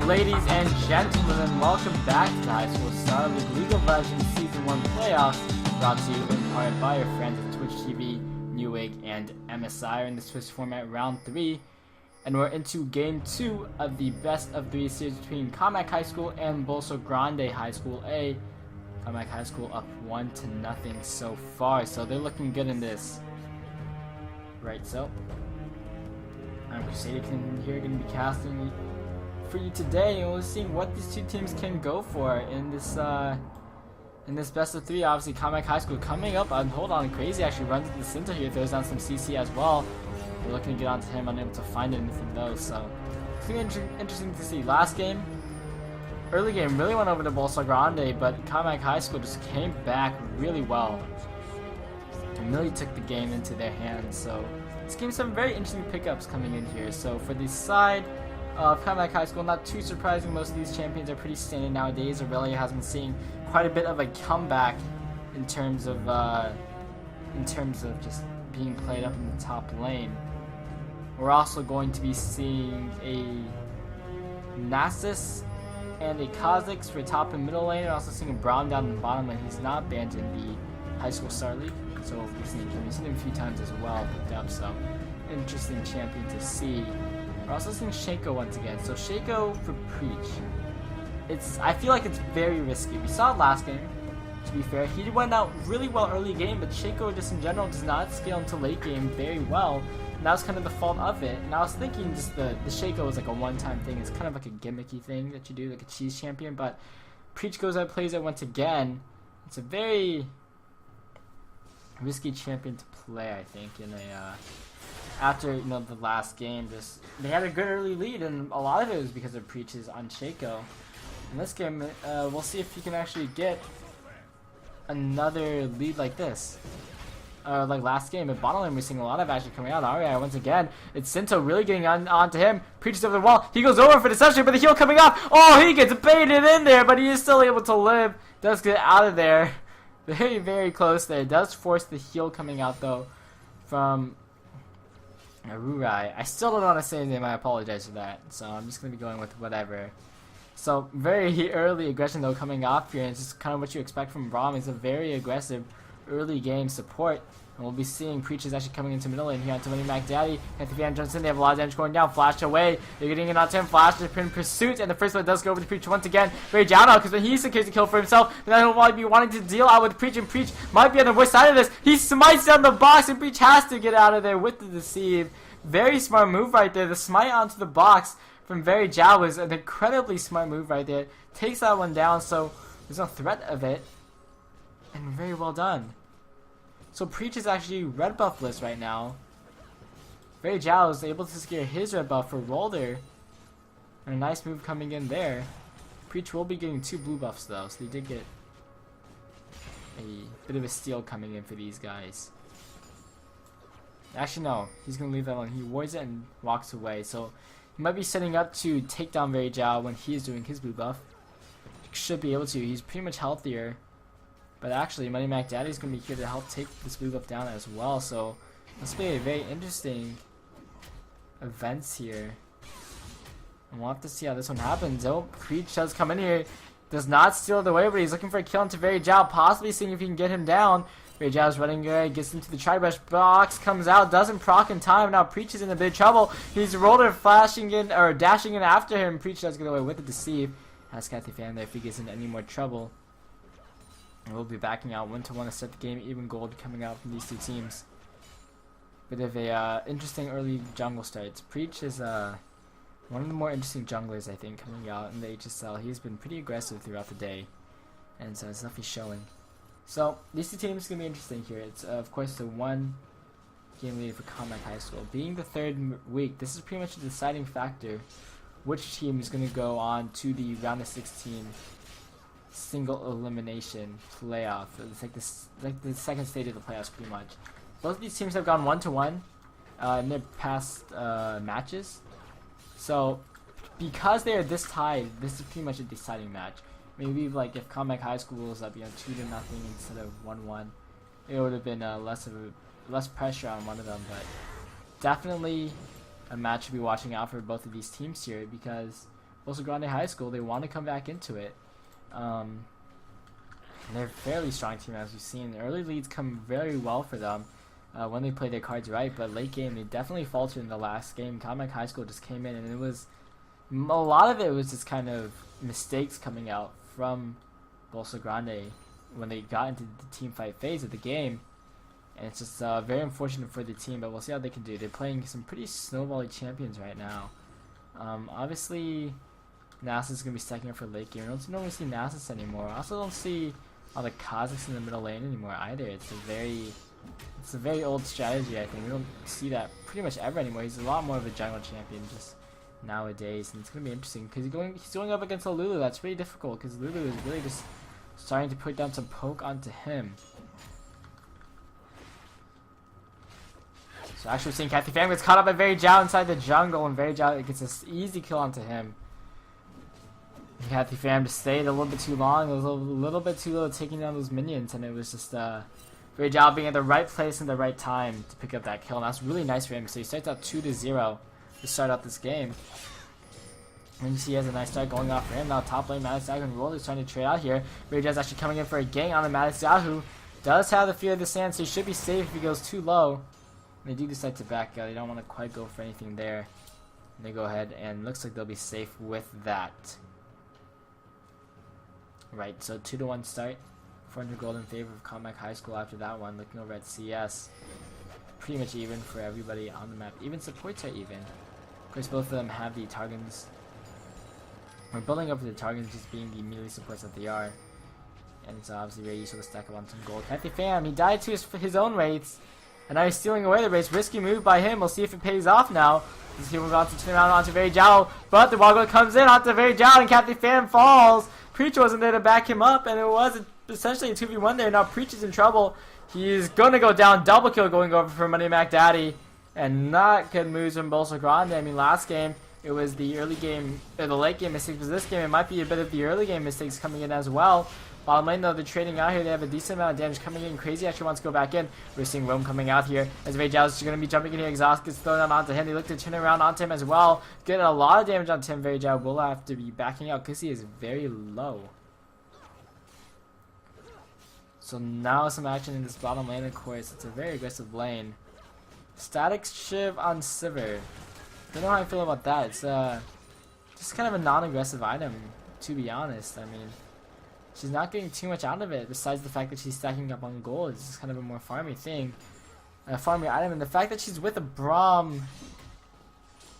Ladies and gentlemen, welcome back to the High School Star League of Legends Season 1 Playoffs, brought to you in part by your friends at Twitch TV, Newegg, and MSI in the Swiss format round 3. And we're into game 2 of the best of 3 series between Commack High School and Bolsa Grande High School A. Commack High School up 1-0 so far, so they're looking good in this. Right, so I'm Crusader here, going to be casting for you today, and we'll see what these two teams can go for in this best of 3. Obviously, Commack High School coming up. Hold on, Crazy actually runs into the center here, throws down some CC as well. We're looking to get onto him, unable to find anything though. So it's gonna be interesting to see. Last game, early game, really went over to Bolsa Grande, but Commack High School just came back really well and really took the game into their hands. So this game's some very interesting pickups coming in here. So for the side of Commack High School, not too surprising. Most of these champions are pretty standard nowadays. Aurelia has been seeing quite a bit of a comeback in terms of just being played up in the top lane. We're also going to be seeing a Nasus and a Kha'Zix for top and middle lane. We're also seeing a Brown down in the bottom lane. He's not banned in the High School Star League, so we've seen him a few times as well picked up. So interesting champion to see. We're also seeing Shaco once again. So Shaco for Preach. I feel like it's very risky. We saw it last game, to be fair. He went out really well early game, but Shaco just in general does not scale into late game very well. And that was kind of the fault of it. And I was thinking just the Shaco was like a one-time thing. It's kind of like a gimmicky thing that you do, like a cheese champion. But Preach goes out, plays it once again. It's a very risky champion to play, I think, in a after the last game. Just they had a good early lead, and a lot of it was because of Preach's on Shaco. In this game, we'll see if he can actually get another lead like this. Like last game, at bottom lane, we're seeing a lot of action coming out. Alright, once again, it's Sinto really getting onto him. Preaches over the wall. He goes over for the deception, but the heal coming off. Oh, he gets baited in there, but he is still able to live. Does get out of there. Very, very close there. Does force the heal coming out, though, from Arurai. I still don't want to say his name. I apologize for that. So I'm just going to be going with whatever. So very early aggression, though, coming off here. And it's just kind of what you expect from Braum. He's a very aggressive early game support, and we'll be seeing Preachers actually coming into middle lane here onto Mac Daddy. And the fan jumps in, they have a lot of damage going down. Flash away, they're getting it onto him. Flash in pursuit, and the first one does go over to Preach once again. Very down now because when he secures the kill for himself, then he'll probably be wanting to deal out with Preach, and Preach might be on the worst side of this. He smites down the box, and Preach has to get out of there with the deceive. Very smart move right there. The smite onto the box from Very Jiao was an incredibly smart move right there. Takes that one down, so there's no threat of it. And very well done. So Preach is actually red buff list right now. Very Jiao is able to secure his red buff for Rolder. And a nice move coming in there. Preach will be getting 2 blue buffs though, so they did get a bit of a steal coming in for these guys. Actually no, he's going to leave that one. He wards it and walks away. So he might be setting up to take down Very Jiao when he is doing his blue buff. He should be able to. He's pretty much healthier. But actually, Mac Daddy's going to be here to help take this blue buff down as well. So this will be a very interesting events here. And we'll have to see how this one happens. Oh, Preach does come in here. Does not steal the way, but he's looking for a kill into Very Jiao, possibly seeing if he can get him down. Very Jiao's running good, gets into the tri-brush box, comes out, doesn't proc in time. Now Preach is in a bit of trouble. He's Rolder flashing in, or dashing in after him. Preach does get away with the deceive. Has Cathy Fan there if he gets into any more trouble. And we'll be backing out 1-1 to start the game. Even gold coming out from these two teams. Bit of a interesting early jungle starts. Preach is one of the more interesting junglers, I think, coming out in the HSL. He's been pretty aggressive throughout the day, and so it's definitely showing. So these two teams are gonna be interesting here. It's of course the 1 game lead for Commack High School. Being the 3rd week, this is pretty much a deciding factor which team is gonna go on to the round of 16 single elimination playoff. It's like the second stage of the playoffs, pretty much. Both of these teams have gone 1-1 in their past matches. So because they are this tied, this is pretty much a deciding match. Maybe like if Commack High School was up 2-0 instead of 1-1, it would have been less pressure on one of them. But definitely a match to be watching out for both of these teams here, because Bolsa Grande High School, they want to come back into it. They're a fairly strong team, as we've seen. Early leads come very well for them when they play their cards right, but late game they definitely faltered in the last game. Commack High School just came in, and it was a lot of it was just kind of mistakes coming out from Bolsa Grande when they got into the team fight phase of the game, and it's just very unfortunate for the team, but we'll see how they can do. They're playing some pretty snowbally champions right now. Obviously, Nasus is going to be stacking up for late game. We don't normally see Nasus anymore. I also don't see all the Kazakhs in the middle lane anymore either. It's a very old strategy, I think. We don't see that pretty much ever anymore. He's a lot more of a jungle champion just nowadays, and it's going to be interesting because he's going up against a Lulu. That's pretty difficult because Lulu is really just starting to put down some poke onto him. So actually we're seeing Kathy Pham gets caught up by Very Jiao inside the jungle, and Very Jiao gets an easy kill onto him. Kathy Pham just stayed a little bit too long. It was a little bit too little taking down those minions, and it was just Very Jiao being at the right place in the right time to pick up that kill, and that's really nice for him. So he starts out 2-0 to start out this game. And you see he has a nice start going off for him. Now top lane, Maddox Yahoo and Roll is trying to trade out here. Very Jiao's actually coming in for a gank on the Maddox Yahoo. Does have the Fear of the Sand, so he should be safe if he goes too low. And they do decide to back out. They don't want to quite go for anything there. And they go ahead, and looks like they'll be safe with that. Right, so 2-1 start. 400 gold in favor of Commack High School after that one. Looking over at CS. Pretty much even for everybody on the map. Even supports are even. Of course, both of them have the Targans. We're building up for the Targans just being the melee supports that they are. And it's obviously very useful to stack up on some gold. Kathy Pham, he died to his own rates. And now he's stealing away the race. Risky move by him. We'll see if it pays off now. As he moves on to turn around onto Very Jiao. But the Woggle comes in onto Very Jiao, and Kathy Pham falls. Preach wasn't there to back him up, and it was essentially a 2v1 there. Now Preach is in trouble. He's going to go down. Double kill going over for Money Mac Daddy. And not good moves from Bolsa Grande. I mean, last game, it was the early game, or the late game mistakes. But this game, it might be a bit of the early game mistakes coming in as well. Bottom lane, though, they're trading out here. They have a decent amount of damage coming in. Crazy actually wants to go back in. We're seeing Rome coming out here. As Very Jiao is going to be jumping in here. Exhaust gets thrown out onto him. They look to turn around onto him as well. Getting a lot of damage onto him. Very Jiao will have to be backing out because he is very low. So now some action in this bottom lane, of course. It's a very aggressive lane. Static Shiv on Sivir. Don't know how I feel about that. It's just kind of a non-aggressive item, to be honest. I mean, she's not getting too much out of it, besides the fact that she's stacking up on gold. It's just kind of a more farmy thing. A farmy item, and the fact that she's with a Braum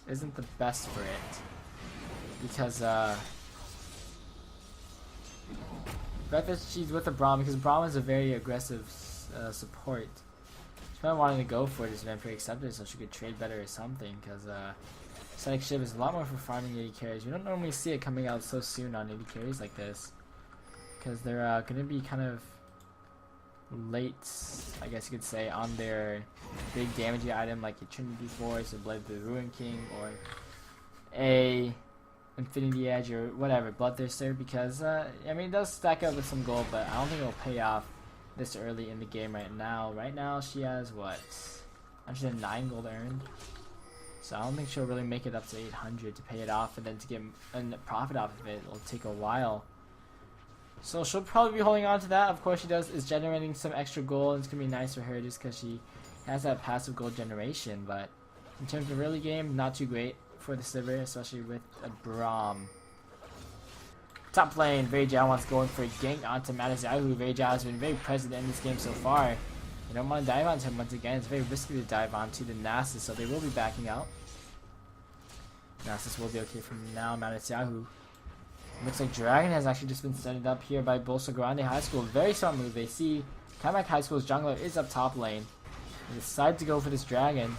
isn't the best for it. Because, the fact that she's with a Braum, because Braum is a very aggressive support. She might wanting to go for it as Vampire accepted, so she could trade better or something, because Static Shiv is a lot more for farming AD carries. We don't normally see it coming out so soon on AD carries like this, because they're going to be kind of late, I guess you could say, on their big damaging item like a Trinity Force or Blade of the Ruin King or a Infinity Edge or whatever, Bloodthirster, because I mean, it does stack up with some gold, but I don't think it'll pay off this early in the game right now. Right now she has what, 109 gold earned, so I don't think she'll really make it up to 800 to pay it off, and then to get a profit off of it, it'll take a while. So she'll probably be holding on to that. Of course she is generating some extra gold, and it's gonna be nice for her just because she has that passive gold generation, but in terms of early game, not too great for the Sivir, especially with a Braum. Top lane, Very Jiao wants to go in for a gank onto Maddox Yahoo. Very Jiao has been very present in this game so far. You don't want to dive onto him once again. It's very risky to dive onto the Nasus, so they will be backing out. Nasus will be okay from now. Maddox Yahoo. Looks like Dragon has actually just been set up here by Bolsa Grande High School. Very smart move. They see Commack High School's jungler is up top lane. They decide to go for this Dragon.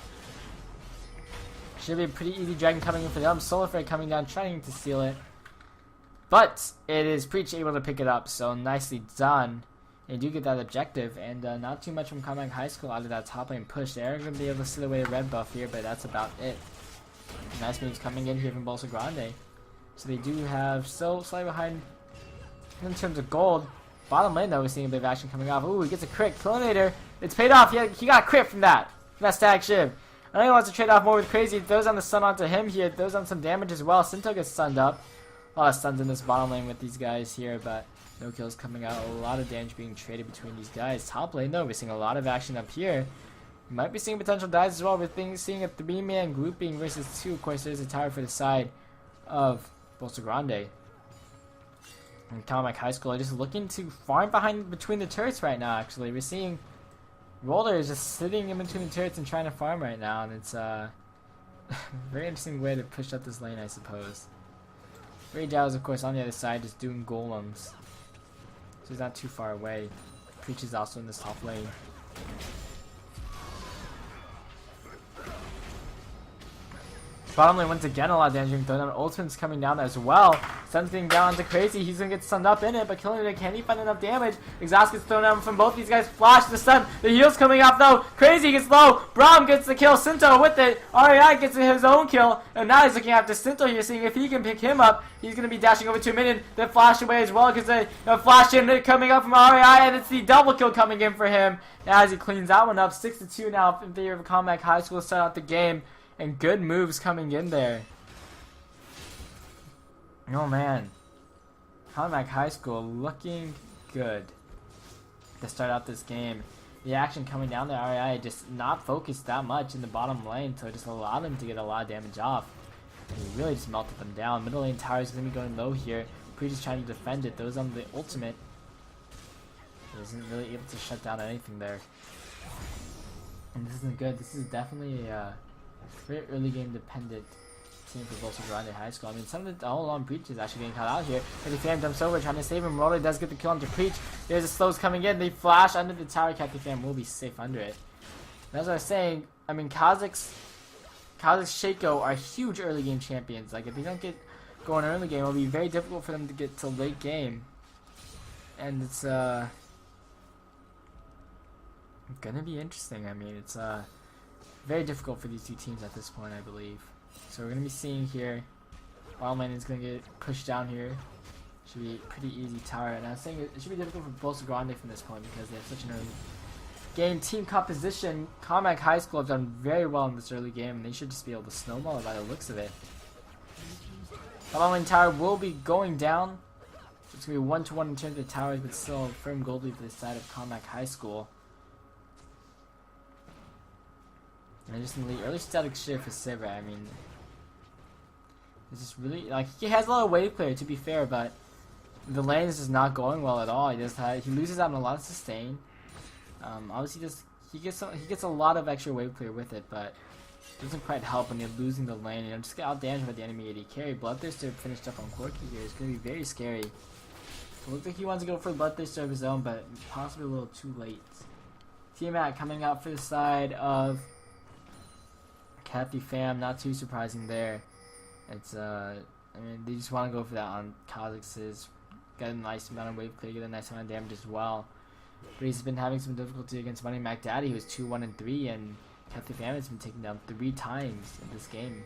Should be a pretty easy Dragon coming in for them. Solarfare coming down, trying to steal it. But it is Preach able to pick it up, so nicely done. They do get that objective, and not too much from Commack High School out of that top lane push. They are going to be able to steal away a red buff here, but that's about it. Nice moves coming in here from Bolsa Grande. So they do have still slightly behind in terms of gold. Bottom lane though, we're seeing a bit of action coming off. Ooh, he gets a crit. Cloninator. It's paid off. He got a crit from that. Static Shiv. I know he wants to trade off more with Crazy. Throws on the stun onto him here. Throws on some damage as well. Sinto gets stunned up. A lot of stuns in this bottom lane with these guys here, but no kills coming out. A lot of damage being traded between these guys. Top lane though, we're seeing a lot of action up here. You might be seeing potential dives as well. We're seeing a 3-man grouping versus 2. Of course, there's a tower for the side of Bolsa Grande. And Commack High School are just looking to farm between the turrets right now, actually. We're seeing Roller is just sitting in between the turrets and trying to farm right now, and it's a very interesting way to push up this lane, I suppose. Ray Zhao is, of course, on the other side, just doing golems. So he's not too far away. Preach is also in this top lane. Bottom lane once again, a lot of damage being thrown down. Ultimate's coming down as well. Sun's being down to Crazy. He's gonna get stunned up in it, but killing it, can he find enough damage? Exhaust gets thrown down from both these guys. Flash the stun. The heal's coming off though. Crazy gets low. Braum gets the kill. Sinto with it. REI gets his own kill. And now he's looking after Sinto here, seeing if he can pick him up. He's gonna be dashing over to a minion. Then flash away as well, because a flash in coming up from REI, and it's the double kill coming in for him. As he cleans that one up. 6-2 now in favor of Commack High School to start out the game. And good moves coming in there. Oh man. Commack High School looking good to start out this game. The action coming down there, REI just not focused that much in the bottom lane, so it just allowed him to get a lot of damage off. And he really just melted them down. Middle lane tower is going to be going low here. Preach is trying to defend it. Those on the ultimate. He isn't really able to shut down anything there. And this isn't good. This is definitely a very early game dependent team for Bolsa Grande High School. I mean, some of the all-along Preach is actually getting caught out here. And the fan jumps over trying to save him. Roller does get the kill onto Preach. There's the slows coming in. They flash under the tower. Captain Fan will be safe under it. And as I was saying, I mean, Kazakh's Shaco are huge early game champions. Like, if they don't get going early game, it'll be very difficult for them to get to late game. And it's gonna be interesting. I mean, it's very difficult for these two teams at this point, I believe. So we're going to be seeing here, bottom lane is going to get pushed down here. Should be a pretty easy tower. And I was saying it should be difficult for Bolsa Grande from this point because they have such an early game team composition. Commack High School have done very well in this early game, and they should just be able to snowball it by the looks of it. Bottom lane tower will be going down. It's going to be 1-to-1 in terms of the towers, but still a firm gold lead for the side of Commack High School. And just in the early static shift for Sivra, I mean, it's just really, like, he has a lot of wave clear, to be fair, but the lane is just not going well at all. He loses out on a lot of sustain. Obviously, he gets a lot of extra wave clear with it, but it doesn't quite help when you're losing the lane. You know, just get out damaged by the enemy AD carry. Bloodthirster finished up on Corky here. It's going to be very scary. It looks like he wants to go for the Bloodthirster of his own, but possibly a little too late. T-Mac coming out for the side of Kathy Fam, not too surprising there. It's I mean, they just want to go for that on Kazakh's. Get a nice amount of wave clear, get a nice amount of damage as well. But he's been having some difficulty against Money Mac Daddy, who's 2-1-3, and Kathy Fam has been taken down 3 times in this game.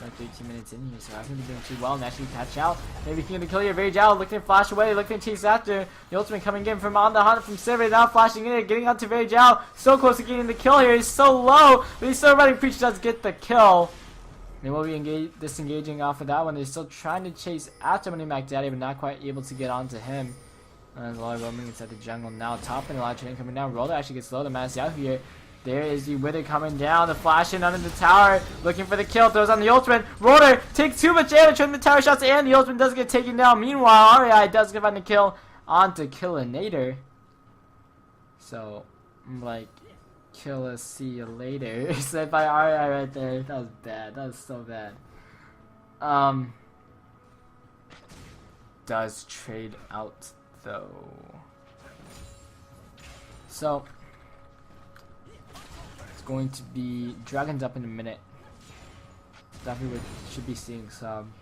Like 13 minutes in here, so hasn't been doing too well and actually catch out. Maybe he can get the kill here. Very Jao looking to flash away, looking to chase after. The ultimate coming in from on the hunt from Sivir, now flashing in, getting out to Very Jao. So close to getting the kill here. He's so low, but he's still running. Preach does get the kill. They will be disengaging off of that one. They're still trying to chase after Money Mac Daddy, but not quite able to get onto him. There's a lot of roaming inside the jungle now. Top and a lot of training coming down. Roller actually gets low. The Mass out here. There is the Wither coming down, the flash in under the tower, looking for the kill, throws on the ultimate. Roller takes too much damage from the tower shots, and the ultimate does get taken down. Meanwhile, REI does get find the kill onto Killinator. So, I'm like, kill us, see you later. Said by REI right there. That was bad. That was so bad. Does trade out, though. So, going to be Dragons up in a minute. Definitely should be seeing some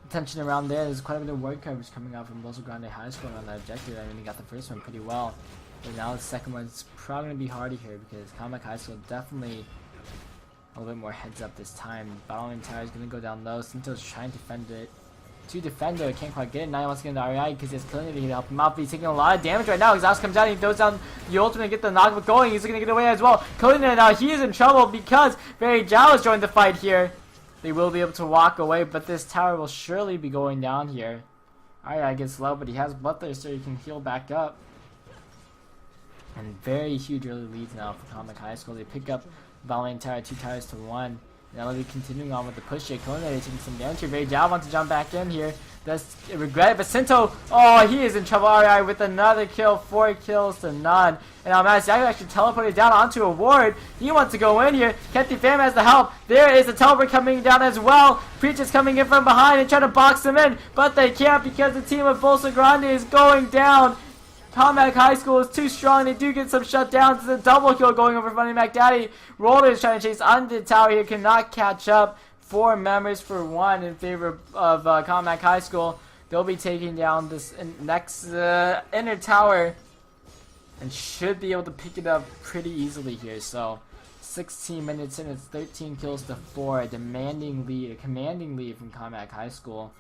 attention around there. There's quite a bit of word coverage coming out from Bolsa Grande High School on that objective. I mean, they got the first one pretty well, but now the second one's probably gonna be harder here because Commack High School definitely a little bit more heads up this time. Bottom lane tower is gonna go down low. Sinto's trying to defend it. Defender can't quite get it. Now he wants to get into REI because he has Killinator to help him out. But he's taking a lot of damage right now. Exhaust comes out and he throws down the ultimate and get the knockback going. He's going to get away as well. Killinator now, he is in trouble because Very Jao has joined the fight here. they will be able to walk away, but this tower will surely be going down here. Alright, gets low, but he has Bloodthirst, so he can heal back up. And very huge early leads now for Commack High School. They pick up Valiant Tower 2 towers to 1. Now they'll be continuing on with the push here. Culinary taking some damage here. Very Jao wants to jump back in here. Does regret it, but Sinto, oh, he is in trouble. Alright, with another kill, 4 kills to none. And now Matt Yaku actually teleported down onto a ward. He wants to go in here. Kethy Fam has the help. There is a teleport coming down as well. Preach is coming in from behind and trying to box him in, but they can't because the team of Bolsa Grande is going down. Commack High School is too strong. They do get some shutdowns. It's a double kill going over Funny McDaddy. Roller is trying to chase under the tower here. Cannot catch up. 4 members for 1 in favor of Commack High School. They'll be taking down this next inner tower and should be able to pick it up pretty easily here. So 16 minutes in, it's 13 kills to 4. A demanding lead, a commanding lead from Commack High School.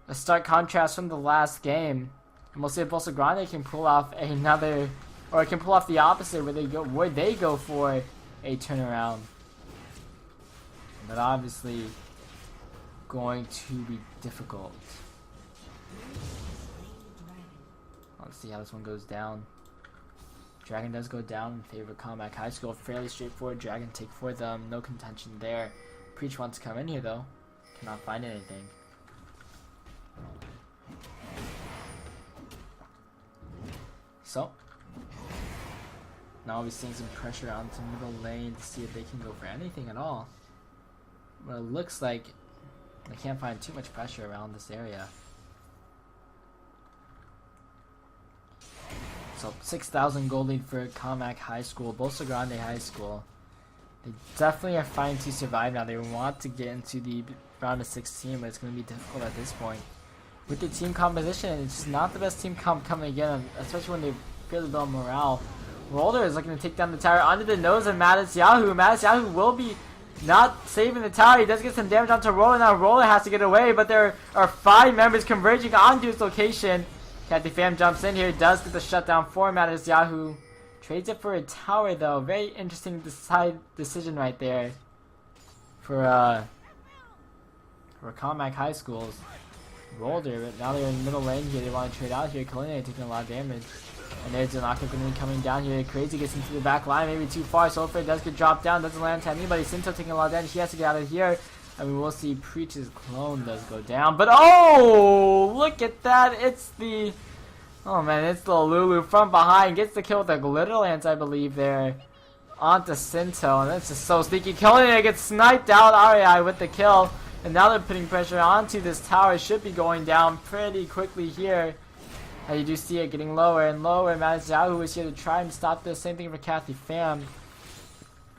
A stark contrast from the last game. And we'll see if Bolsa Grande can pull off another, or can pull off the opposite where they go for a turnaround. But obviously going to be difficult. Let's see how this one goes down. Dragon does go down in favor of Commack High School. Fairly straightforward Dragon take for them. No contention there. Preach wants to come in here though. Cannot find anything. So, now we're seeing some pressure onto middle lane to see if they can go for anything at all. But it looks like they can't find too much pressure around this area. So 6,000 gold lead for Commack High School, Bolsa Grande High School. They definitely are fighting to survive now. They want to get into the round of 16, but it's going to be difficult at this point. With the team composition, it's just not the best team comp coming again, especially when they fairly low morale. Roller is looking to take down the tower under the nose of Yahu. Yahu will be not saving the tower. He does get some damage onto Roller. Now Roller has to get away, but there are 5 members converging onto his location. Cathy Fam jumps in here, does get the shutdown for Yahu. Trades it for a tower though. Very interesting decision right there for Commack High Schools. Roller, but now they're in middle lane here. They want to trade out here. Culinary taking a lot of damage. And there's an Aqua going to be coming down here. Crazy gets into the back line, maybe too far. Sulfur does get dropped down, doesn't land to anybody. Sinto taking a lot of damage. He has to get out of here. And we will see Preach's clone does go down. But oh, look at that. It's the, oh man, it's the Lulu from behind. Gets the kill with a Glitter Lance, I believe, there. Onto Sinto. And that's just so sneaky. Culinary gets sniped out. RAI with the kill. And now they're putting pressure onto this tower. Should be going down pretty quickly here. And you do see it getting lower and lower. Yahu is here to try and stop this. Same thing for Cathy Fam.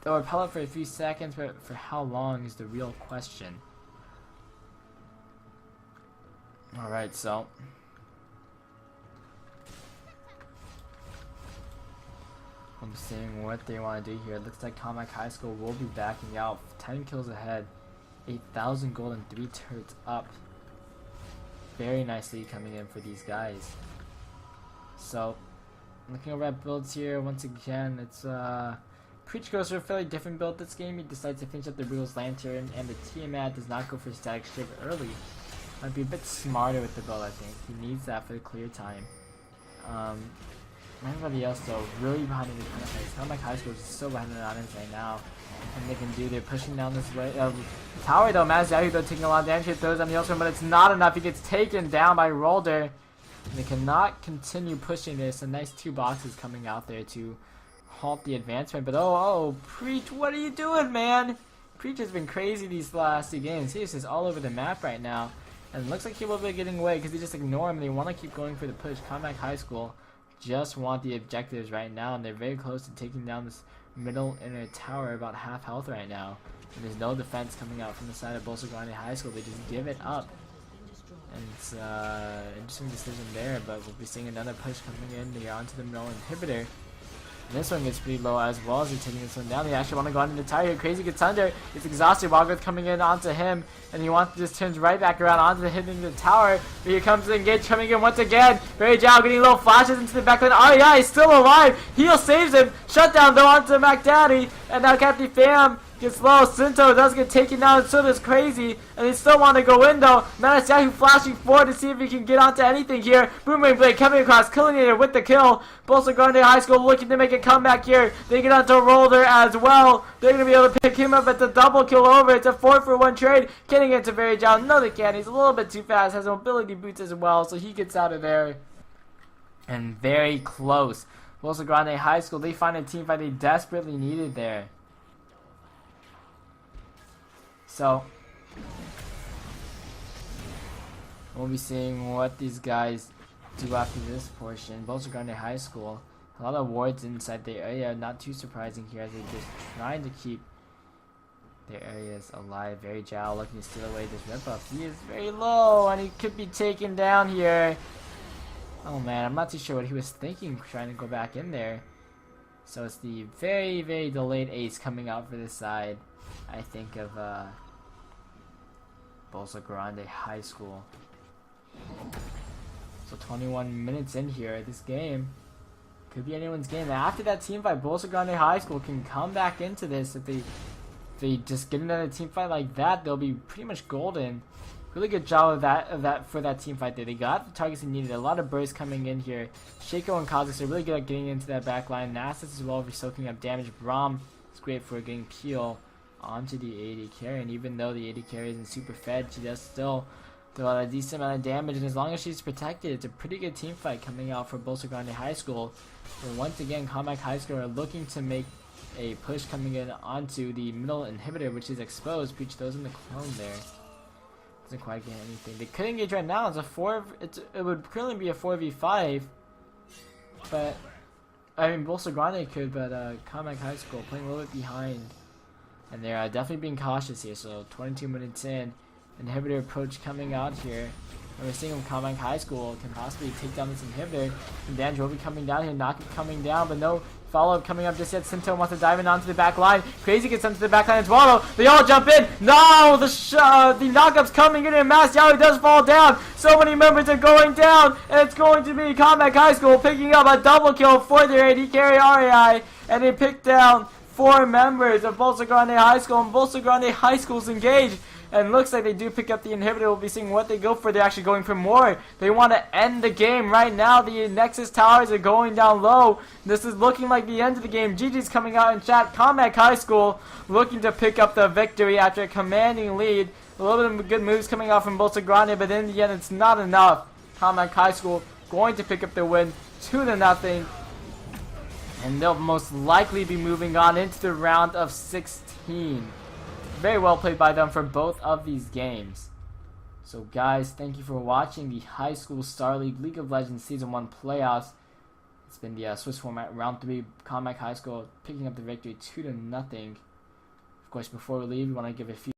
They'll repel it for a few seconds, but for how long is the real question. Alright, so I'm seeing what they want to do here. It looks like Commack High School will be backing out. 10 kills ahead. 8,000 gold and 3 turrets up. Very nicely coming in for these guys. So, looking over at builds here, once again, it's Preach goes for a fairly different build this game. He decides to finish up the Rules Lantern, and the Tiamat does not go for Static Shiv early. Might be a bit smarter with the build, I think. He needs that for the clear time. Everybody else, though, really behind in the place. Commack High School is so behind in the audience right now. And they can do, they're pushing down this way. Tower though, Yahu though taking a lot of damage. He throws on the Ultron, but it's not enough. He gets taken down by Rolder. And they cannot continue pushing this. A nice 2 boxes coming out there to halt the advancement. But oh, Preach, what are you doing, man? Preach has been crazy these last 2 games. He's just all over the map right now. And it looks like he will be getting away because they just ignore him. They want to keep going for the push. Commack High School just want the objectives right now, and they're very close to taking down this middle inner tower, about half health right now. And there's no defense coming out from the side of Bolsa Grande High School. They just give it up. And it's an interesting decision there, but we'll be seeing another push coming in here onto the middle inhibitor. And this one gets pretty low as well as they're taking this one down. They actually want to go onto the tower here. Crazy gets under. It's exhausted. Wildgrowth coming in onto him. And he wants to just turns right back around onto hitting the tower. But here comes the engage coming in once again. Very Jao getting little flashes into the back lane. REI is still alive. Heal saves him. Shutdown though onto McDaddy. And now Cathy Fam Gets low. Sinto does get taken down, and so does Crazy. And they still want to go in though. Menace Yahoo flashing forward to see if he can get onto anything here. Boomerang Blade coming across, killing it with the kill. Bolsa Grande High School looking to make a comeback here. They get onto Roller as well. They're going to be able to pick him up at the double kill over. It's a 4-for-1 trade. Can he get to Very Jowl? No, they can't. He's a little bit too fast. Has mobility boots as well, so he gets out of there. And very close. Bolsa Grande High School, they find a team fight they desperately needed there. So, we'll be seeing what these guys do after this portion. Bolsa Grande High School, a lot of wards inside their area, not too surprising here as they're just trying to keep their areas alive. Very Jowl looking to steal away this rip up. He is very low and he could be taken down here. Oh man, I'm not too sure what he was thinking trying to go back in there. So it's the very, very delayed ace coming out for this side. I think of Bolsa Grande High School. So 21 minutes in here, this game could be anyone's game. After that team fight, Bolsa Grande High School can come back into this. If they just get another team fight like that, they'll be pretty much golden. Really good job of that for that team fight there. They got the targets they needed. A lot of bursts coming in here. Shaco and Kha'Zix are really good at getting into that back line. Nasus as well for soaking up damage. Braum is great for getting peel onto the AD carry, and even though the AD carry isn't super fed, she does still do a decent amount of damage, and as long as she's protected, it's a pretty good team fight coming out for Bolsa Grande High School. But once again, Commack High School are looking to make a push coming in onto the middle inhibitor, which is exposed. Breach those in the clone there. Doesn't quite get anything. They could engage right now. It would currently be a 4v5, but I mean Bolsa Grande could, but Commack High School playing a little bit behind. And they're definitely being cautious here. So 22 minutes in, inhibitor approach coming out here. And we're seeing Commack High School can possibly take down this inhibitor. And Dan will be coming down here, Knock coming down, but no follow-up coming up just yet. Sinto wants to dive in onto the back line. Crazy gets onto the back line as well. They all jump in. No, the knockup's coming in, and Mass Yahoo does fall down. So many members are going down, and it's going to be Commack High School picking up a double kill for their AD carry RAI, and they pick down 4 members of Bolsa Grande High School, and Bolsa Grande High School's engaged. And looks like they do pick up the inhibitor. We'll be seeing what they go for. They're actually going for more. They want to end the game right now. The Nexus towers are going down low. This is looking like the end of the game. GG's coming out in chat. Commack High School looking to pick up the victory after a commanding lead. A little bit of good moves coming out from Bolsa Grande, but in the end it's not enough. Commack High School going to pick up the win 2-0. And they'll most likely be moving on into the round of 16. Very well played by them for both of these games. So guys, thank you for watching the High School Star League of Legends Season 1 playoffs. It's been the Swiss format, round 3, Commack High School picking up the victory 2-0. Of course, before we leave, we want to give a few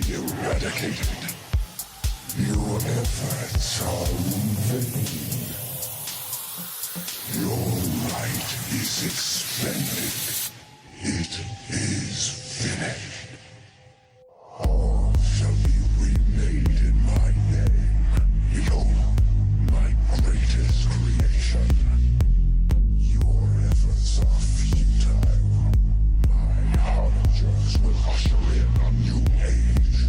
eradicated. Your efforts are in vain. Your light is expended. It is finished. All shall be remade in my name. Behold, my greatest creation. Your efforts are futile. My harbinger will usher in a new age.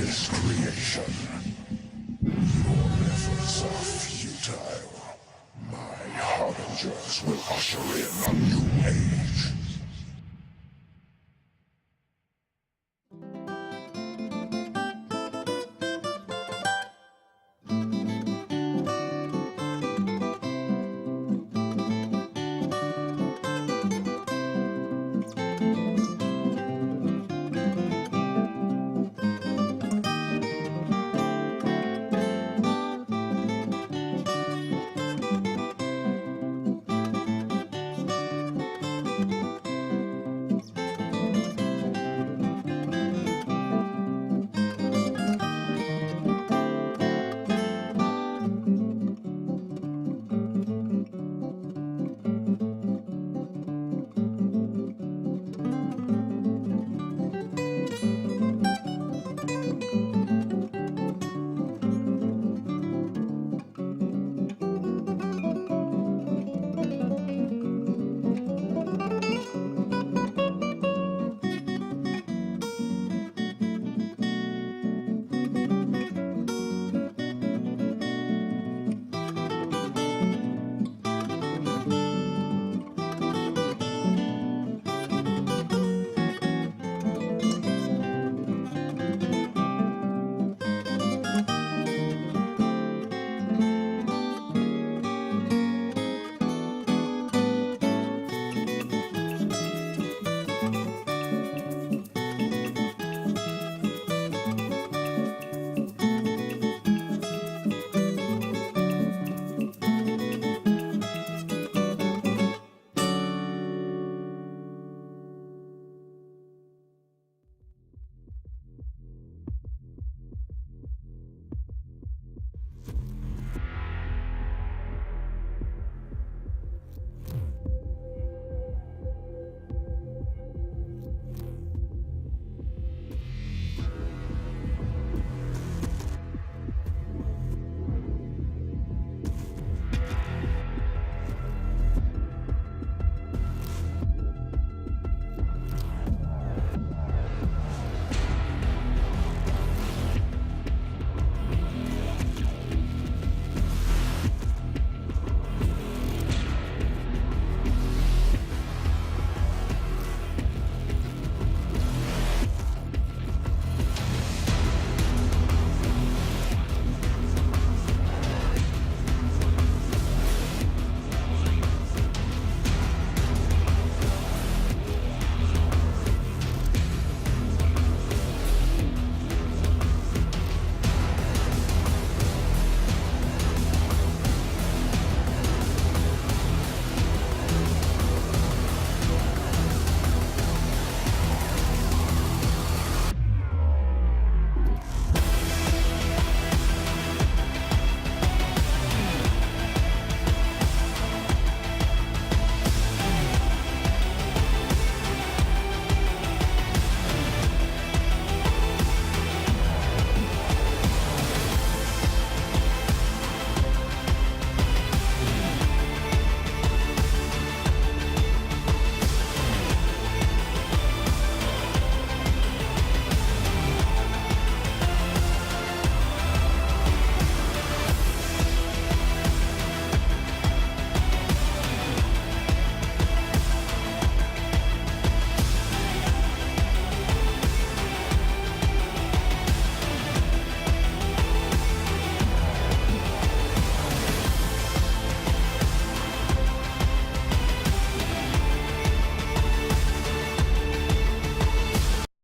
greatest creation.